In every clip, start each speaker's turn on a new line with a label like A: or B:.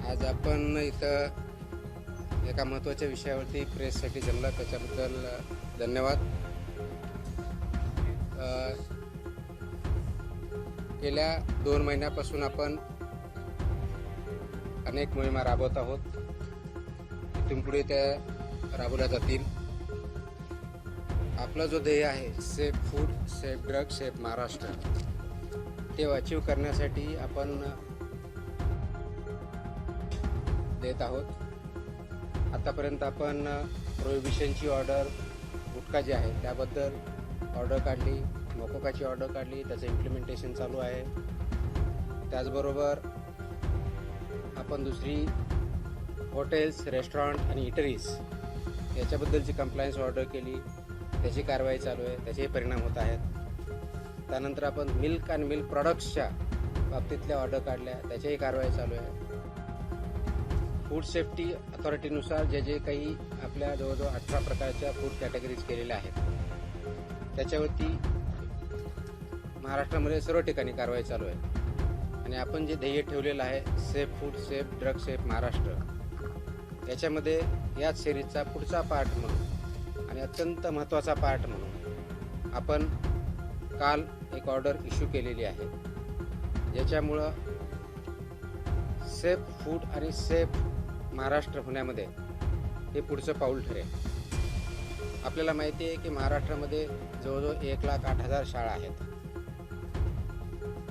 A: आज आपण इथं एका महत्त्वाच्या विषयावरती प्रेससाठी जमला, त्याच्याबद्दल धन्यवाद. गेल्या 2 महिन्यापासून आपण अनेक मोहिमा राबवत आहोत. इथून पुढे त्या राबवल्या जातील. आपला जो ध्येय आहे safe food, safe drug, safe Maharashtra, ते अचीव करण्यासाठी आपण देत आहोत. आतापर्यंत आपण प्रोहिबिशनची ऑर्डर, गुटखा जे आहे त्याबद्दल ऑर्डर काढली, मोकोकाची ऑर्डर काढली, त्याचं इम्प्लिमेंटेशन चालू आहे. त्याचबरोबर आपण दुसरी हॉटेल्स, रेस्टॉरंट आणि इटरीज याच्याबद्दलची कंप्लायन्स ऑर्डर केली, त्याची कारवाई चालू आहे, त्याचेही परिणाम होत आहेत. त्यानंतर आपण मिल्क आणि मिल्क प्रॉडक्ट्सच्या बाबतीतल्या ऑर्डर काढल्या, त्याच्याही कारवाई चालू आहे. फूड सेफ्टी अथॉरिटीनुसार जे काही आपल्या जवळजवळ 18 प्रकारच्या फूड कॅटेगरीज केलेल्या आहेत, त्याच्यावरती महाराष्ट्रामध्ये सर्व ठिकाणी कारवाई चालू आहे. आणि आपण जे ध्येय ठेवलेलं आहे safe food, safe drug, safe Maharashtra, याच्यामध्ये याच सिरीजचा पुढचा पार्ट म्हणून आणि अत्यंत महत्त्वाचा पार्ट म्हणून आपण काल एक ऑर्डर इश्यू केलेली आहे, ज्याच्यामुळं सेफ फूड आणि सेफ महाराष्ट्र होण्यामध्ये हे पुढचं पाऊल ठरेल. आपल्याला माहिती आहे की महाराष्ट्रामध्ये जवळजवळ 1,08,000 शाळा आहेत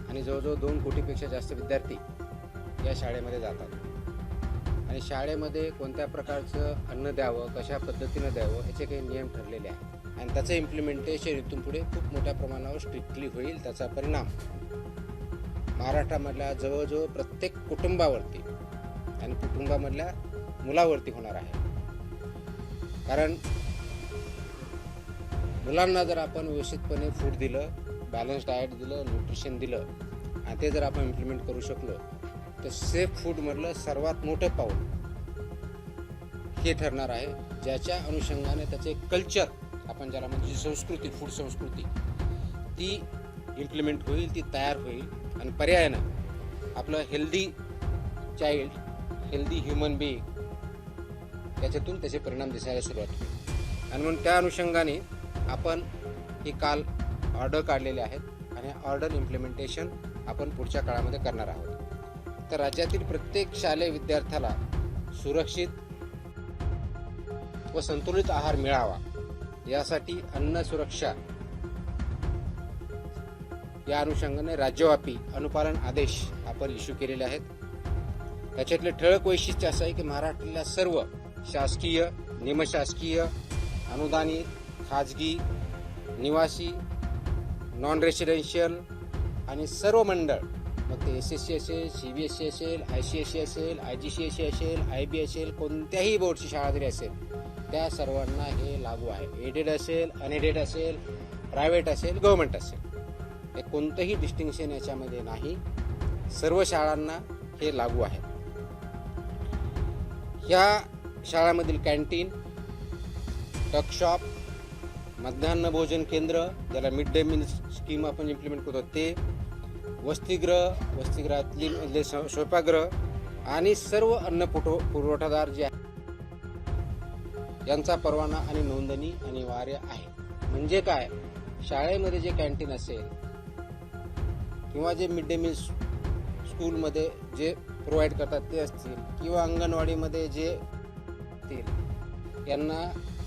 A: आणि जवळजवळ 2 कोटीपेक्षा जास्त विद्यार्थी या शाळेमध्ये जातात. आणि शाळेमध्ये कोणत्या प्रकारचं अन्न द्यावं, कशा पद्धतीनं द्यावं, याचे काही नियम ठरलेले आहेत. आणि त्याचं इम्प्लिमेंटेशन इथून पुढे खूप मोठ्या प्रमाणावर स्ट्रिक्टली होईल. त्याचा परिणाम महाराष्ट्रामधल्या जवळजवळ प्रत्येक कुटुंबावरती आणि कुटुंबामधल्या मुलावरती होणार आहे. कारण मुलांना जर आपण व्यवस्थितपणे फूड दिलं, बॅलन्स डाएट दिलं, न्यूट्रिशन दिलं आणि ते जर आपण इम्प्लिमेंट करू शकलो, तर सेफ फूडमधलं सर्वात मोठं पाऊल हे ठरणार आहे, ज्याच्या अनुषंगाने त्याचे कल्चर, आपण ज्याला म्हणजे संस्कृती, फूड संस्कृती, ती इम्प्लिमेंट होईल, ती तयार होईल. आणि पर्यायानं आपलं healthy child, healthy human being, त्याच्यातून त्याचे परिणाम दिसायला सुरुवात होईल. आणि म्हणून त्या अनुषंगाने आपण ही काल ऑर्डर काढलेले आहेत आणि ऑर्डर इम्प्लिमेंटेशन आपण पुढच्या काळामध्ये करणार आहोत. तर राज्यातील प्रत्येक शालेय विद्यार्थ्याला सुरक्षित व संतुलित आहार मिळावा, यासाठी अन्न सुरक्षा या अनुषंगाने राज्यव्यापी अनुपालन आदेश आपण इश्यू केलेले आहेत. त्याच्यातले ठळक वैशिष्ट्य असं आहे की महाराष्ट्रातल्या सर्व शासकीय, निमशासकीय, अनुदानित, खाजगी, निवासी, नॉन रेसिडेन्शियल आणि सर्व मंडळ, मग ते SSC असेल, CBSE असेल, ICSE असेल, IGCSE असेल, IB असेल, कोणत्याही बोर्डची शाळा जरी असेल, त्या सर्वांना हे लागू आहे. एडेड असेल, अनएडेड असेल, प्रायव्हेट असेल, गव्हर्नमेंट असेल, हे कोणतंही डिस्टिंक्शन याच्यामध्ये नाही. सर्व शाळांना हे लागू आहे. ह्या शाळांमधील कॅन्टीन, टकशॉप, मध्यान्ह भोजन केंद्र, ज्याला मिड डे मील स्कीम आपण इम्प्लिमेंट करतो ते, वसतिगृह, वसतिगृहातले स्वयंपाकगृह आणि सर्व अन्न पुरवठादार जे आहेत यांचा परवाना आणि नोंदणी अनिवार्य आहे. म्हणजे काय, शाळेमध्ये जे कॅन्टीन असेल किंवा जे मिड डे मील स्कूलमध्ये जे प्रोव्हाइड करतात ते असतील किंवा अंगणवाडीमध्ये जे असतील, यांना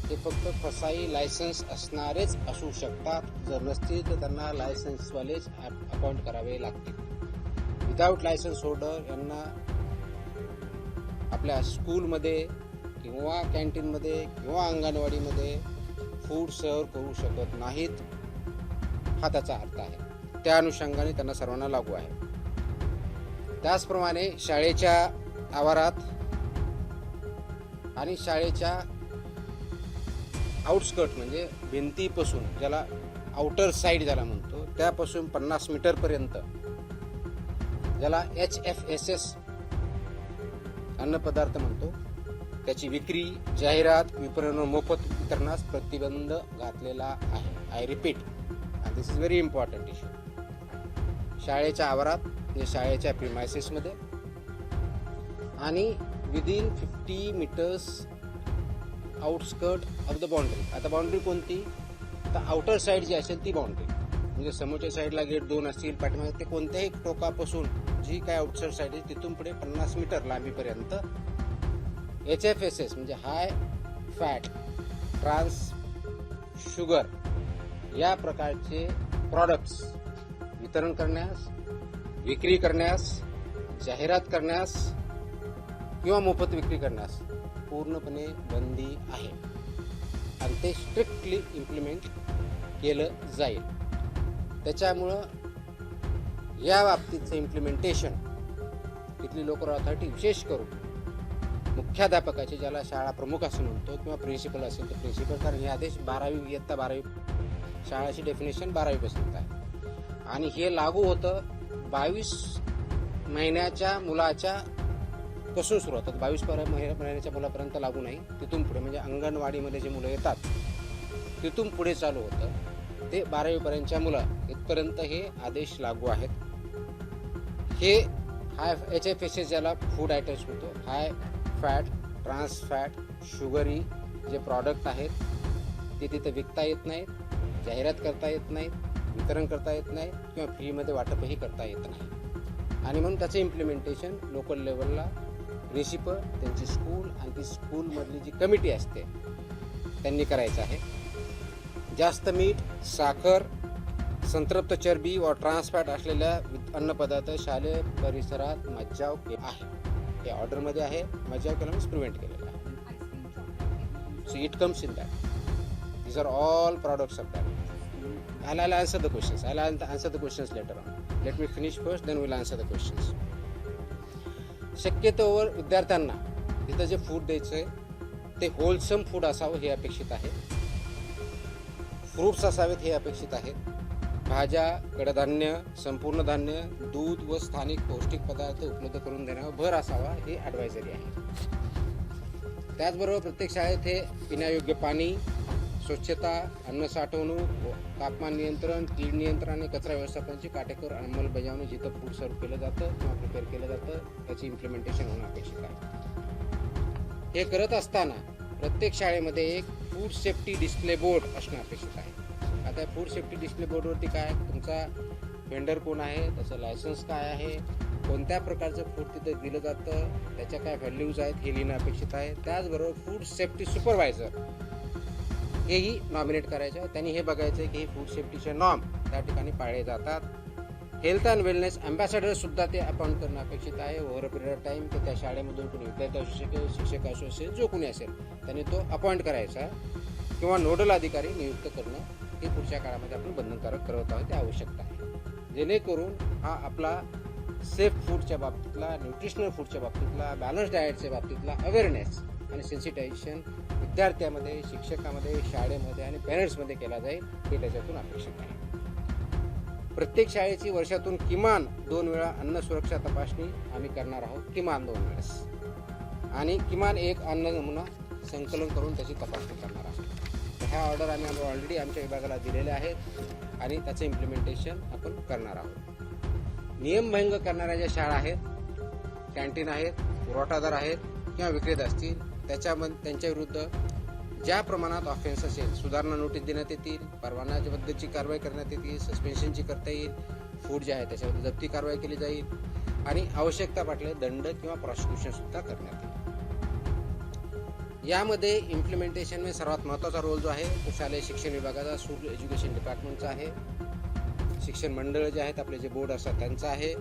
A: ते फक्त फसाई लायसन्स असणारेच असू शकतात. जर नसतील तर त्यांना लायसन्सवालेच अपॉइंट करावे लागतील. विदाऊट लायसन्स होल्डर यांना आपल्या स्कूलमध्ये किंवा कॅन्टीनमध्ये किंवा अंगणवाडीमध्ये फूड सर्व करू शकत नाहीत, हा त्याचा अर्थ आहे. त्या अनुषंगाने त्यांना सर्वांना लागू आहे. त्याचप्रमाणे शाळेच्या आवारात आणि शाळेच्या आउटस्कर्ट म्हणजे भिंतीपासून, ज्याला आउटर साईड ज्याला म्हणतो, त्यापासून 50 मीटरपर्यंत, ज्याला HFSS अन्नपदार्थ म्हणतो, त्याची विक्री, जाहिरात, विपणन, मोफत वितरणास प्रतिबंध घातलेला आहे. I repeat, and this is very important issue. शाळेच्या आवारात, शाळेच्या प्रिमायसेसमध्ये आणि within 50 metres outskirt of the boundary. आता बाउंड्री कोणती, तर आउटर साईड जी असेल ती बाउंड्री, म्हणजे समोरच्या साईडला गेट 2 असतील, पाठीमागे ते कोणत्याही टोकापासून जी काय आउटसाइड साईड आहे तिथून पुढे 50 मीटर लांबीपर्यंत HFSS म्हणजे हाय फॅट ट्रान्स शुगर या प्रकारचे प्रॉडक्ट्स वितरण करण्यास, विक्री करण्यास, जाहिरात करण्यास किंवा मोफत विक्री करण्यास पूर्णपणे बंदी आहे आणि ते स्ट्रिक्टली इम्प्लिमेंट केलं जाईल. त्याच्यामुळं या बाबतीचं इम्प्लिमेंटेशन इथली लोकल अथॉरिटी विशेष करून मुख्याध्यापकाचे, ज्याला शाळा प्रमुख असं म्हणतो, किंवा प्रिन्सिपल असेल तर प्रिन्सिपल, कारण हे आदेश 12वी इयत्ता 12वी शाळाची डेफिनेशन 12वी पर्यंत आहे आणि हे लागू होतं 22 महिन्याच्या मुलाच्या पासून सुरू होतात. 22 महिन्याच्या मुलापर्यंत लागू नाही, तिथून पुढे म्हणजे अंगणवाडीमध्ये जे मुलं येतात तिथून पुढे चालू होतं ते 12वी पर्यंतच्या मुलं इथपर्यंत हे आदेश लागू आहेत. हे हाय HFSS ज्याला फूड आयटम्स म्हणतो, high fat trans fat sugary जे प्रॉडक्ट आहेत ते तिथे विकता येत नाहीत, जाहिरात करता येत नाहीत, वितरण करता येत नाही किंवा फ्रीमध्ये वाटपही करता येत नाही. आणि म्हणून त्याचं इम्प्लिमेंटेशन लोकल लेवलला प्रिन्सिपल, त्यांची स्कूल आणि ती स्कूलमधली जी कमिटी असते त्यांनी करायचं आहे. जास्त मीठ, साखर, संतृप्त चरबी व ट्रान्सफॅट असलेल्या अन्नपदार्थ शालेय परिसरात मज्जाव आहे. हे ऑर्डरमध्ये आहे, मज्जाव केला म्हणजे प्रिव्हेंट केलेला आहे. So it comes in that. These are all products of that. I'll answer the questions. I'll answer the questions later on. Let me finish first, then we'll answer the questions. शक्यतोवर विद्यार्थ्यांना तिथं जे food द्यायचंय ते wholesome food असावं हे अपेक्षित आहे. फ्रूट्स असावेत हे अपेक्षित आहे. भाज्या, कडधान्य, संपूर्ण धान्य, दूध व स्थानिक पौष्टिक पदार्थ उपलब्ध करून देण्यावर भर असावा हे ॲडवायझरी आहे. त्याचबरोबर प्रत्येक शाळेत हे पिण्यायोग्य पाणी, स्वच्छता, अन्न साठवणूक, तापमान नियंत्रण, कीड नियंत्रण आणि कचरा व्यवस्थापनाची काटेकोर अंमलबजावणी जिथं फूड सर्व केलं जातं किंवा प्रिपेअर केलं जातं त्याची इम्प्लिमेंटेशन होणं अपेक्षित आहे. हे करत असताना प्रत्येक शाळेमध्ये एक फूड सेफ्टी डिस्प्ले बोर्ड असणं अपेक्षित आहे. आता फूड सेफ्टी डिस्प्ले बोर्डवरती काय, तुमचा व्हेंडर कोण आहे, त्याचं लायसन्स काय आहे, कोणत्या प्रकारचं फूड तिथं दिलं जातं, त्याच्या काय व्हॅल्यूज आहेत हे लिहिणं अपेक्षित आहे. त्याचबरोबर फूड सेफ्टी सुपरवायझर हेही नॉमिनेट करायचं. त्यांनी हे बघायचं की हे फूड सेफ्टीचे नॉर्म त्या ठिकाणी पाळले जातात. हेल्थ अँड वेलनेस अँबॅसेडर सुद्धा ते अपॉइंट करणं अपेक्षित आहे. Over a period of time की त्या शाळेमधून कोणी विद्यार्थी असू शकेल, शिक्षक असू असेल, जो कोणी असेल त्यांनी तो अपॉइंट करायचा किंवा नोडल अधिकारी नियुक्त करणं हे पुढच्या काळामध्ये आपण बंधनकारक करत आहोत, ते आवश्यकता आहे. जेणेकरून हा आपला सेफ फूडच्या बाबतीतला, न्यूट्रिशनल फूडच्या बाबतीतला, बॅलन्स डाएटच्या बाबतीतला अवेअरनेस आणि सेन्सिटायझेशन विद्यार्थ्यामध्ये, शिक्षकामध्ये, शाळेमध्ये आणि पॅरेंट्समध्ये केला जाईल हे त्याच्यातून अपेक्षित आहे. प्रत्येक शाळेची वर्षातून किमान 2 वेळा अन्न सुरक्षा तपासणी आम्ही करणार आहोत, किमान 2 वेळेस, आणि किमान एक अन्न नमुना संकलन करून त्याची तपासणी करणार आहोत. ह्या ऑर्डर आम्ही ऑलरेडी आमच्या विभागाला दिलेल्या आहेत आणि त्याचं इम्प्लिमेंटेशन आपण करणार आहोत. नियमभंग करणाऱ्या ज्या शाळा आहेत, कॅन्टीन आहेत, पुरवठादार आहेत किंवा विक्रेते असतील त्यांच्या विरुद्ध ज्या प्रमाणात ऑफेन्स असेल सुधारणा नोटीस देण्यात येतील, परवानाबद्दलची कारवाई करण्यात येतील, सस्पेन्शनची करता येईल, फूड जे आहे त्याच्यावर जप्ती कारवाई केली जाईल आणि आवश्यकता वाटले दंड किंवा प्रॉसिक्युशन सुद्धा करण्यात येईल. यामध्ये इम्प्लिमेंटेशन मध्ये सर्वात महत्त्वाचा रोल जो आहे तो शालेय शिक्षण विभागाचा, स्कूल एज्युकेशन डिपार्टमेंटचा आहे. शिक्षण मंडळ जे आहेत आपले, जे बोर्ड असतात त्यांचा आहे.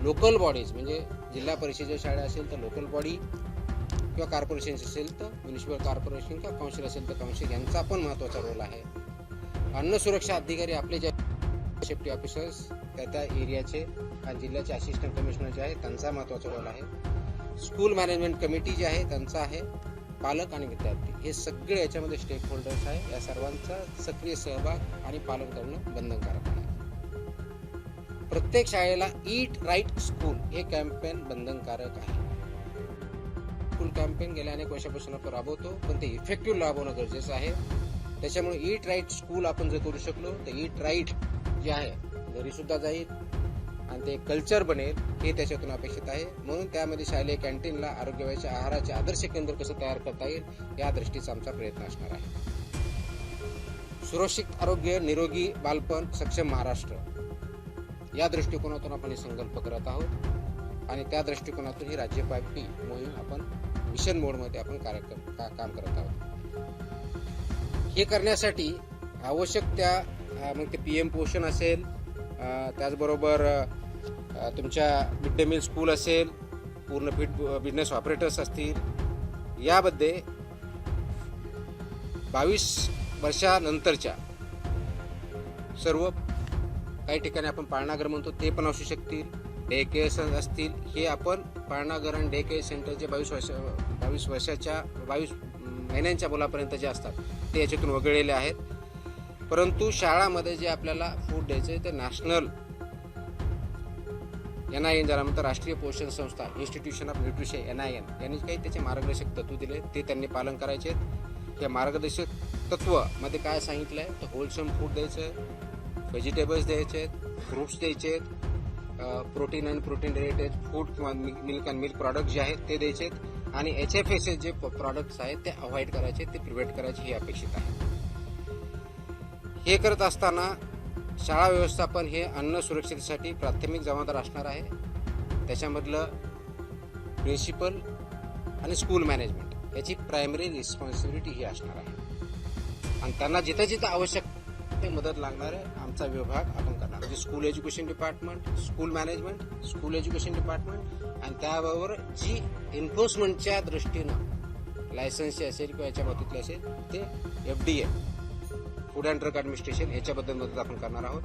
A: लोकल बॉडीज म्हणजे जिल्हा परिषदेच्या शाळा असेल तर लोकल बॉडी किंवा कॉर्पोरेशन असेल तर म्युनिसिपल कॉर्पोरेशन किंवा काउन्सिल असेल तर काउन्सिल यांचा पण महत्त्वाचा रोल आहे. अन्न सुरक्षा अधिकारी आपले जे सेफ्टी ऑफिसर्स त्या एरियाचे आणि जिल्ह्याचे असिस्टंट कमिशनर जे आहे त्यांचा महत्त्वाचा रोल आहे. स्कूल मॅनेजमेंट कमिटी जी आहे त्यांचा आहे. पालक आणि विद्यार्थी हे सगळे याच्यामध्ये स्टेक होल्डर्स आहे. या सर्वांचा सक्रिय सहभाग आणि पालन करणं बंधनकारक आहे. प्रत्येक शाळेला ईट राईट स्कूल हे कॅम्पेन बंधनकारक आहे. स्कूल कॅम्पेन गेल्या अनेक वर्षापासून आपण राबवतो, पण ते इफेक्टिव्ह राबवणं गरजेचं आहे. त्याच्यामुळे ईट राईट स्कूल आपण जर करू शकलो तर ईट राईट जे आहे घरी सुद्धा जाईल आणि ते कल्चर बनेल हे त्याच्यातून अपेक्षित आहे. म्हणून त्यामध्ये शालेय कॅन्टीनला आरोग्यवाच्या आहाराचे आदर्श केंद्र कसं तयार करता येईल या दृष्टीचा आमचा प्रयत्न असणार आहे. सुरक्षित आरोग्य, निरोगी बालपण, सक्षम महाराष्ट्र या दृष्टिकोनातून आपण हे संकल्प करत आहोत आणि त्या दृष्टिकोनातून ही राज्यव्यापी मोहीम आपण मिशन मोडमध्ये आपण काम करत आहोत. हे करण्यासाठी आवश्यक त्या मग ते PM पोषण असेल, त्याचबरोबर तुमच्या मिड डे मिल स्कूल असेल, पूर्ण फिट बिझनेस ऑपरेटर्स असतील, यामध्ये 22 वर्षानंतरच्या सर्व काही ठिकाणी आपण पाळणाघर म्हणतो ते पण असू शकतील, डे केअर्स असतील. हे आपण पाळणाघर आणि डे केअर सेंटरचे 22 महिन्यांच्या मुलापर्यंत जे असतात ते याच्यातून वगळलेले आहेत. परंतु शाळामध्ये जे आपल्याला फूड द्यायचं आहे ते नॅशनल NIN ज्याला म्हणतात राष्ट्रीय पोषण संस्था, इन्स्टिट्यूशन ऑफ न्यूट्रिशन NIN यांनी काही त्याचे मार्गदर्शक तत्व दिले ते त्यांनी पालन करायचे. या मार्गदर्शक तत्वामध्ये काय सांगितलं आहे तर होलसम फूड द्यायचं, व्हेजिटेबल्स द्यायचे, फ्रूट्स द्यायचे, protein and protein related food किंवा मिल्क अँड मिल्क प्रॉडक्ट जे आहेत ते द्यायचे आणि HFSS जे प्रॉडक्ट्स आहेत ते अवॉइड करायचे, ते प्रिव्हेंट करायचे हे अपेक्षित आहे. हे करत असताना शाळा व्यवस्थापन हे अन्न सुरक्षेसाठी प्राथमिक जबाबदार असणार आहे. त्याच्यामधलं प्रिन्सिपल आणि स्कूल मॅनेजमेंट याची प्रायमरी रिस्पॉन्सिबिलिटी ही असणार आहे आणि त्यांना जिथं जिथं आवश्यक ते मदत लागणार आहे आमचा विभाग आपण करणार. म्हणजे school education department, school management, school education department आणि त्याबरोबर जी एन्फोर्समेंटच्या दृष्टीनं लायसन्सचे असेल किंवा याच्या बाबतीतले असेल ते FDA food and drug administration याच्याबद्दल मदत आपण करणार आहोत.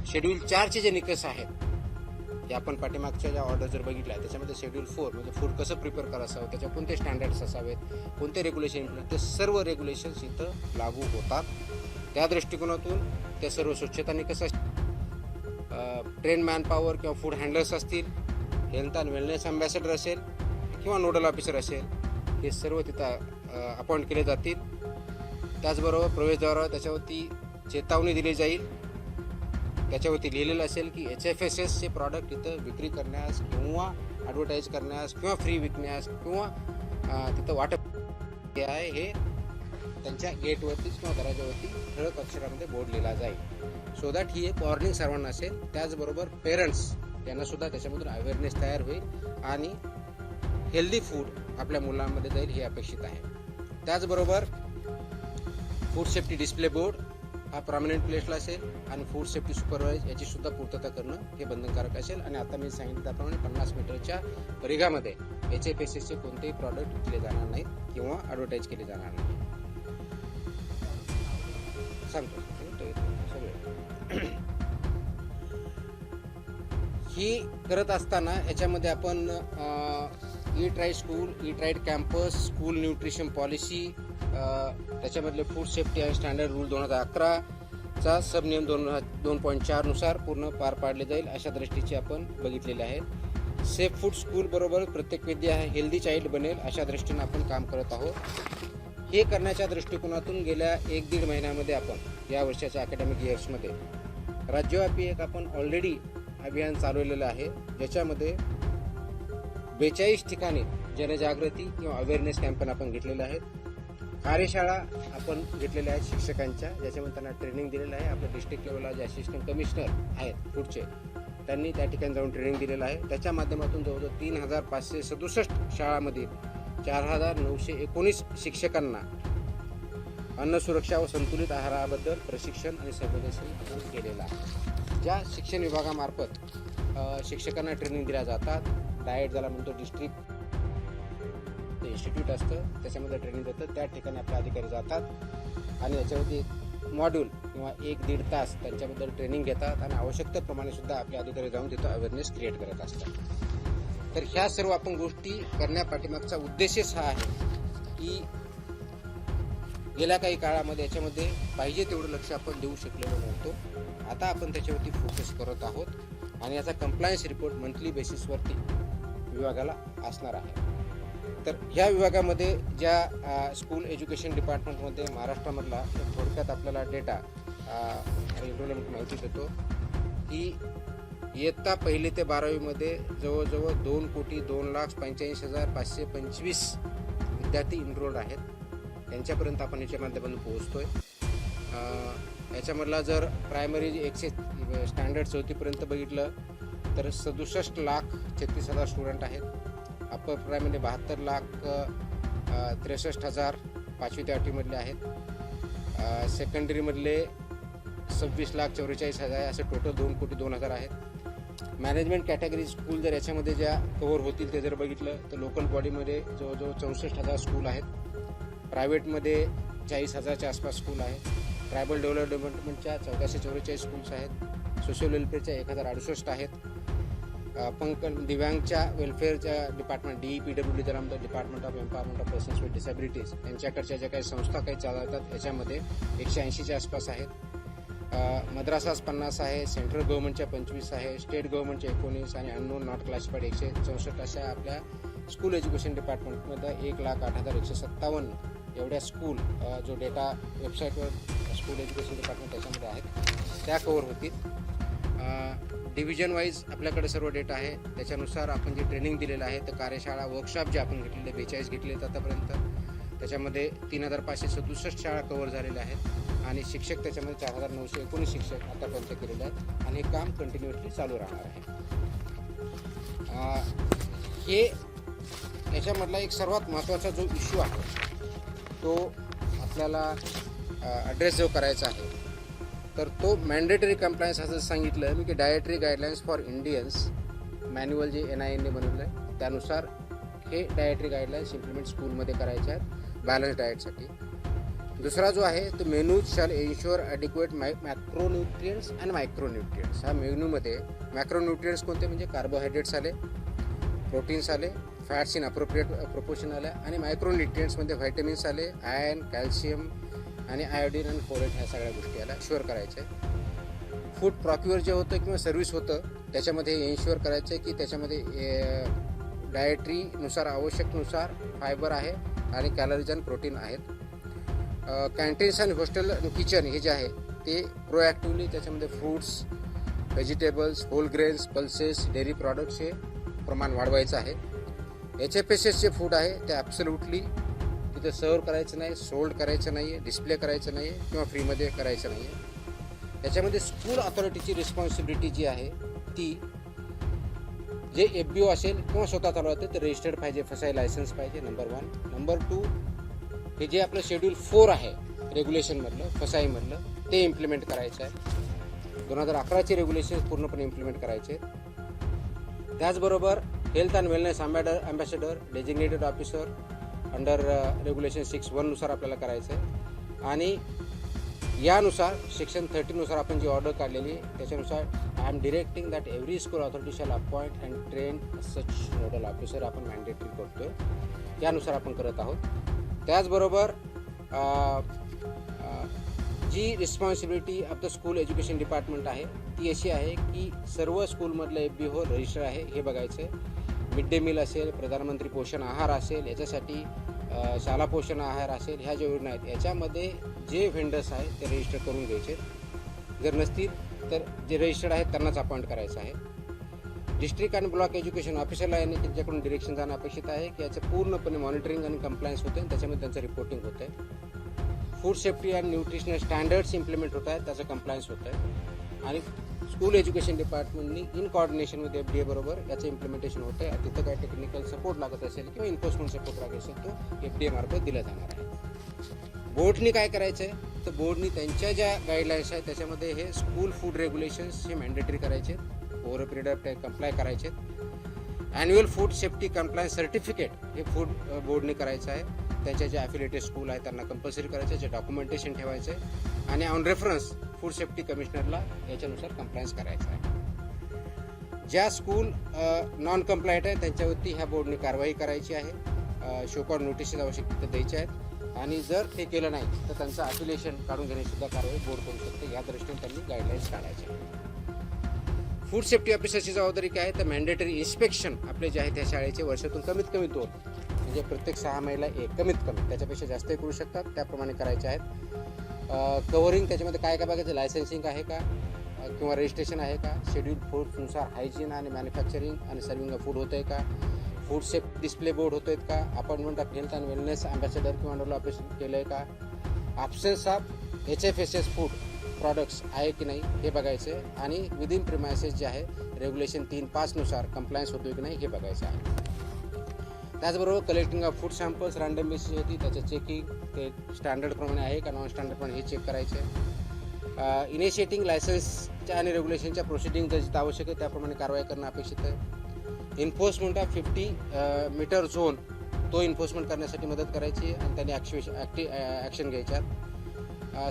A: शेड्यूल 4चे जे निकष आहेत ते आपण पाठीमागच्या ज्या ऑर्डर जर बघितल्या त्याच्यामध्ये शेड्यूल 4 म्हणजे फूड कसं प्रिपेअर करायचं, त्याच्या कोणते स्टँडर्ड्स असावेत, कोणते रेग्युलेशन, ते सर्व रेग्युलेशन्स इथं लागू होतात. त्या दृष्टिकोनातून ते सर्व स्वच्छता निकष ट्रेन मॅनपॉवर किंवा फूड हँडलर्स असतील, हेल्थ अँड वेलनेस अँबॅसेडर असेल किंवा नोडल ऑफिसर असेल, हे सर्व तिथं अपॉइंट केले जातील. त्याचबरोबर प्रवेशद्वारावर त्याच्यावरती चेतावणी दिली जाईल, त्याच्यावरती लिहिलेलं असेल की HFSS चे प्रॉडक्ट इथं विक्री करण्यास किंवा ॲडव्हर्टाईज करण्यास किंवा फ्री विकण्यास किंवा तिथं वाटप आहे हे त्यांच्या गेटवरतीच किंवा दरवाजावरती ठळक अक्षरामध्ये बोर्ड लिहिला जाईल. सो दॅट ही एक वॉर्निंग सर्वांना असेल. त्याचबरोबर पेरेंट्स यांना सुद्धा त्याच्यामधून अवेअरनेस तयार होईल आणि हेल्दी फूड आपल्या मुलांमध्ये जाईल हे अपेक्षित आहे. त्याचबरोबर फूड सेफ्टी डिस्प्ले बोर्ड हा प्रॉमिनंट प्लेसला असेल आणि फूड सेफ्टी सुपरवाइज याची सुद्धा पूर्तता करणं हे बंधनकारक असेल. आणि आता मी सांगितलं त्याप्रमाणे 50 मीटरच्या परिघामध्ये HFSS चे कोणतेही प्रॉडक्ट विकले जाणार नाहीत किंवा ॲडव्हर्टाईज केले जाणार नाही. सांगतो सगळे ही करत असताना याच्यामध्ये आपण eat right school, eat right campus, school nutrition policy, त्याच्यामधले food safety and standard rule 2011चा सब नियम 2.4 नुसार पूर्ण पार पाडले जाईल अशा दृष्टीचे आपण बघितलेले आहेत. सेफ फूड स्कूल बरोबर प्रत्येक विद्या हेल्दी चाइल्ड बनेल अशा दृष्टीने आपण काम करत आहोत. हे करण्याच्या दृष्टिकोनातून गेल्या 1-1.5 महिन्यामध्ये आपण या वर्षाच्या अकॅडमिक इयर्समध्ये राज्यव्यापी एक आपण ऑलरेडी अभियान चालवलेलं आहे, ज्याच्यामध्ये 42 ठिकाणी जनजागृती किंवा अवेअरनेस कॅम्पेन आपण घेतलेले आहेत. कार्यशाळा आपण घेतलेल्या आहेत शिक्षकांच्या, ज्याच्यामध्ये त्यांना ट्रेनिंग दिलेलं आहे. आपल्या डिस्ट्रिक्ट लेवलला जे असिस्टंट कमिशनर आहेत फूडचे त्यांनी त्या ठिकाणी जाऊन ट्रेनिंग दिलेलं आहे. त्याच्या माध्यमातून जवळजवळ 3567 शाळांमधील 4919 शिक्षकांना अन्न सुरक्षा व संतुलित आहाराबद्दल प्रशिक्षण आणि संवेदनशील केलेलं आहे. ज्या शिक्षण विभागामार्फत शिक्षकांना ट्रेनिंग दिल्या जातात, डाएट ज्याला म्हणतो डिस्ट्रिक्ट इन्स्टिट्यूट असतं त्याच्यामध्ये ट्रेनिंग देतं, त्या ठिकाणी आपले अधिकारी जातात आणि याच्यावरती मॉड्यूल किंवा 1-1.5 तास त्यांच्याबद्दल ट्रेनिंग घेतात आणि आवश्यकतेप्रमाणे सुद्धा आपले अधिकारी जाऊन तिथं अवेअरनेस क्रिएट करत असतात. तर ह्या सर्व आपण गोष्टी करण्यापाठीमागचा उद्देशच हा आहे की गेल्या काही काळामध्ये याच्यामध्ये पाहिजे तेवढं लक्ष आपण देऊ शकलेलो नव्हतो. आता आपण त्याच्यावरती फोकस करत आहोत आणि याचा कंप्लायन्स रिपोर्ट मंथली बेसिसवरती विभागाला असणार आहे. तर ह्या विभागामध्ये ज्या स्कूल एज्युकेशन डिपार्टमेंटमध्ये महाराष्ट्रामधला थोडक्यात आपल्याला डेटा माहिती देतो की इयत्ता 1ली ते 12वीमध्ये जवळजवळ 2,02,85,525 विद्यार्थी इनरोल्ड आहेत. त्यांच्यापर्यंत आपण याच्या माध्यमातून पोहोचतोय. याच्यामधला जर प्रायमरी 100 स्टँडर्ड 4थीपर्यंत बघितलं तर 67,36,000 स्टुडंट आहेत. अप्पर प्रायमरी 72,63,000 5वी ते 8वीमधले आहेत. सेकंडरीमधले 26,44,000 असे टोटल 2,02,00,000 आहेत. मॅनेजमेंट कॅटेगरी स्कूल जर याच्यामध्ये ज्या कव्हर होतील ते जर बघितलं तर लोकल बॉडीमध्ये जवळजवळ 64,000 स्कूल आहेत. प्रायव्हेटमध्ये 40,000च्या आसपास स्कूल आहेत. ट्रायबल डेव्हलपमेंटच्या 1444 स्कूल्स आहेत. सोशल वेलफेअरच्या 1,068 आहेत. दिव्यांगच्या वेलफेअरच्या डिपार्टमेंट DEPWD ज्याला म्हणतात, department of empowerment of persons with disabilities, यांच्याकडच्या ज्या काही संस्था काही चालवतात याच्यामध्ये 180च्या आसपास आहेत. मद्रासास 50 आहे, सेंट्रल गव्हर्नमेंटच्या 25 आहे, स्टेट गव्हर्नमेंटच्या 19 आणि अननोन नॉट क्लासिफाईड 164 अशा आपल्या स्कूल एज्युकेशन डिपार्टमेंटमध्ये 1,08,157 एवढ्या स्कूल जो डेटा वेबसाईटवर स्कूल एज्युकेशन डिपार्टमेंट त्याच्यामध्ये आहेत त्या कव्हर होतील. डिव्हिजन वाईज आपल्याकडे सर्व डेटा आहे. त्याच्यानुसार आपण जे ट्रेनिंग दिलेलं आहे तर कार्यशाळा वर्कशॉप जे आपण घेतलेले 42 घेतले आहेत आतापर्यंत, त्याच्यामध्ये 3,567 शाळा कव्हर झालेल्या आहेत आणि शिक्षक त्याच्यामध्ये 4,919 शिक्षक आतापर्यंत केलेले आहेत आणि हे काम कंटिन्युअसली चालू राहणार आहे. हे याच्यामधला एक सर्वात महत्त्वाचा जो इश्यू आहे तो आपल्याला ॲड्रेस जो करायचा आहे तर तो मॅन्डेटरी कंप्लायन्स असं सांगितलं मी की dietary guidelines for Indians manual जे NINने बनवलं आहे त्यानुसार हे डायटरी गाईडलाईन्स इम्प्लिमेंट स्कूलमध्ये करायचे आहेत बॅलन्स डाएटसाठी. दुसरा जो आहे तो menu shall ensure adequate macronutrients and micronutrients. ह्या मेन्यूमध्ये मॅक्रोन्यूट्रियंट्स कोणते म्हणजे कार्बोहायड्रेट्स आले, प्रोटीन्स आले, फॅट्स इन अप्रोप्रिएट प्रोपोर्शन आल्या आणि मायक्रोन्यूट्रियंट्समध्ये व्हायटमिन्स आले, आयर्न, कॅल्शियम आणि आयोडीन आणि फोलेट ह्या सगळ्या गोष्टी याला शुअर करायच्या आहे. फूड प्रॉक्युअर जे होतं किंवा सर्व्हिस होतं त्याच्यामध्ये एन्श्युअर करायचं आहे की त्याच्यामध्ये डायटरीनुसार आवश्यकनुसार फायबर आहे आणि कॅलरीज आणि प्रोटीन आहेत. कॅन्टीन्स आणि हॉस्टेल किचन हे जे आहे ते प्रोॲक्टिव्हली त्याच्यामध्ये fruits, vegetables, whole grains, pulses, dairy products हे प्रमाण वाढवायचं आहे. HFSS जे फूड आहे ते ॲब्सोल्युटली तिथे सर्व करायचं नाही, सोल्ड करायचं नाही आहे, डिस्प्ले करायचं नाही आहे किंवा फ्रीमध्ये करायचं नाही आहे. याच्यामध्ये स्कूल अथॉरिटीची रिस्पॉन्सिबिलिटी जी आहे ती जे FBO असेल किंवा स्वतः चालवते ते रजिस्टर्ड पाहिजे, FSI लायसन्स पाहिजे, नंबर 1. नंबर 2 हे जे आपलं शेड्यूल 4 आहे रेग्युलेशनमधलं FSIमधलं ते इम्प्लिमेंट करायचं आहे. 2011चे रेग्युलेशन पूर्णपणे इम्प्लिमेंट करायचे. त्याचबरोबर health and wellness ambassador designated officer under regulation 6(1) नुसार आपल्याला करायचं आहे आणि यानुसार सेक्शन 30 नुसार आपण जी ऑर्डर काढलेली त्याच्यानुसार I am directing that every school authority shall appoint and train such nodal officer आपण मॅन्डेटरी करतोय, यानुसार आपण करत आहोत. त्याचबरोबर जी responsibility of the school education department आहे ती अशी आहे की सर्व स्कूलमधलं FBO रजिस्टर आहे हे बघायचं आहे. मिड डे मील असेल, प्रधानमंत्री पोषण आहार असेल, याच्यासाठी शाळा पोषण आहार असेल, ह्या ज्या योजना आहेत याच्यामध्ये जे व्हेंडर्स आहेत ते रजिस्टर करून घ्यायचे. जर नसतील तर जे रजिस्टर्ड आहेत त्यांनाच अपॉइंट करायचं आहे. डिस्ट्रिक्ट आणि ब्लॉक एज्युकेशन ऑफिसरला यांनी त्यांच्याकडून डिरेक्शन जाणं अपेक्षित आहे की याचं पूर्णपणे मॉनिटरिंग आणि कंप्लायन्स होते आणि त्याच्यामध्ये त्यांचं रिपोर्टिंग होतं आहे. Food safety and nutritional standards implement होत आहेत, त्याचं कंप्लायन्स होतं आहे आणि स्कूल एज्युकेशन डिपार्टमेंटनी इन कोऑर्डिनेशन विथ FDA बरोबर याचं इम्प्लिमेंटेशन होतं आहे. तिथं काय टेक्निकल सपोर्ट लागत असेल किंवा इन्फोर्समेंट सपोर्ट लागत असेल तो FDA मार्फत दिला जाणार आहे. बोर्डनी काय करायचं आहे तर बोर्डनी त्यांच्या ज्या गाईडलाईन्स आहेत त्याच्यामध्ये हे स्कूल फूड रेग्युलेशन्स हे मॅन्डेटरी करायचे, over a period of time comply करायचे. Annual food safety compliance certificate हे फूड बोर्डने करायचं आहे. त्यांच्या जे ॲफिलिएटेड स्कूल आहे त्यांना कंपल्सरी करायचं, जे डॉक्युमेंटेशन ठेवायचं आहे आणि ऑन रेफरन्स फूड सेफ्टी कमिशनरला याच्यानुसार कंप्लायन्स करायचं आहे. ज्या स्कूल नॉन कंप्लायंट आहे त्यांच्यावरती ह्या बोर्डने कारवाई करायची आहे, शोकॉड नोटिसेस आवश्यकता द्यायच्या आहेत आणि जर ते केलं नाही तर त्यांचं अफिलिएशन काढून घेण्यासुद्धा कारवाई बोर्ड करू शकते. या दृष्टीने त्यांनी गाईडलाईन्स काढायचे. फूड सेफ्टी ऑफिसरची जबाबदारी काय आहे तर मॅन्डेटरी इन्स्पेक्शन आपले जे आहे त्या शाळेचे वर्षातून कमीत कमी 2 म्हणजे प्रत्येक 6 महिन्याला 1 कमीत कमी, त्याच्यापेक्षा जास्तही करू शकतात, त्याप्रमाणे करायचे आहेत. कव्हरिंग त्याच्यामध्ये काय काय बघायचं, लायसन्सिंग आहे का, किंवा रजिस्ट्रेशन आहे का, शेड्यूल फूड्सनुसार हायजीन आणि मॅन्युफॅक्चरिंग आणि सर्विंग ऑफ फूड होतं आहे का, फूड सेफ्टी डिस्प्ले बोर्ड होतो आहेत का, appointment of health and wellness ambassador किंवा नोडल ऑपरेशन केलं आहे का, absence of HFSS food products आहे की नाही हे बघायचं आहे, आणि विदिन प्रिमायसेस जे आहे रेग्युलेशन 3.5 कम्प्लायन्स होतो की नाही हे बघायचं आहे. त्याचबरोबर collecting of food samples random basis होती, त्याचं चेकिंग ते स्टँडर्डप्रमाणे आहे का नॉन स्टँडर्डप्रमाणे हे चेक करायचे आहे. इनिशिएटिंग लायसन्सच्या आणि रेग्युलेशनच्या प्रोसिडिंग जिथं आवश्यक आहे त्याप्रमाणे कारवाई करणं अपेक्षित आहे. इन्फोर्समेंट ऑफ 50 मीटर झोन तो इन्फोर्समेंट करण्यासाठी मदत करायची आणि त्यांनी ॲक्शन घ्यायच्यात.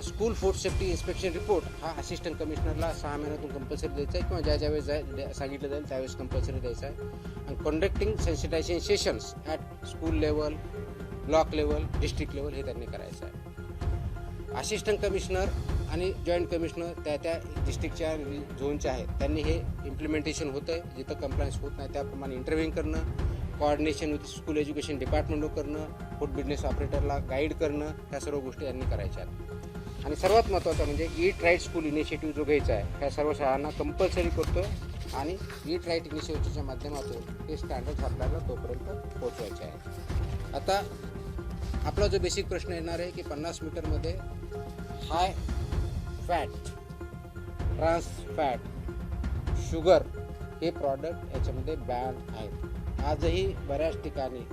A: School food safety inspection report हा असिस्टंट कमिशनरला 6 महिन्यातून कंपल्सरी द्यायचा आहे किंवा ज्यावेळेस सांगितलं जाईल त्यावेळेस कंपल्सरी द्यायचा आहे. आणि conducting sensitisation sessions at school level, block level, district level हे त्यांनी करायचं आहे. असिस्टंट कमिशनर आणि जॉईंट कमिशनर त्या डिस्ट्रिक्टच्या झोनच्या आहेत त्यांनी हे इम्प्लिमेंटेशन होतं आहे, जिथं कंप्लायन्स होत नाही त्याप्रमाणे इंटरव्ह्यू करणं, कोऑर्डिनेशन विथ स्कूल एज्युकेशन डिपार्टमेंटवर करणं, फूड बिझनेस ऑपरेटरला गाईड करणं, ह्या सर्व गोष्टी यांनी करायच्या आहेत. आणि सर्वात महत्त्वाचं म्हणजे ईट राईट स्कूल इनिशिएटिव्ह जो घ्यायचा आहे ह्या सर्व शाळांना कंपल्सरी करतो आणि ईट राईट इनिशिएटिव्हच्या माध्यमातून हे स्टँडर्ड्स आपल्याला तोपर्यंत पोचवायचे आहे. आता आपला जो बेसिक प्रश्न येणार आहे की 50 मीटरमध्ये high fat, trans fat, sugar हे प्रॉडक्ट याच्यामध्ये बॅन आहेत. आजही बऱ्याच ठिकाणी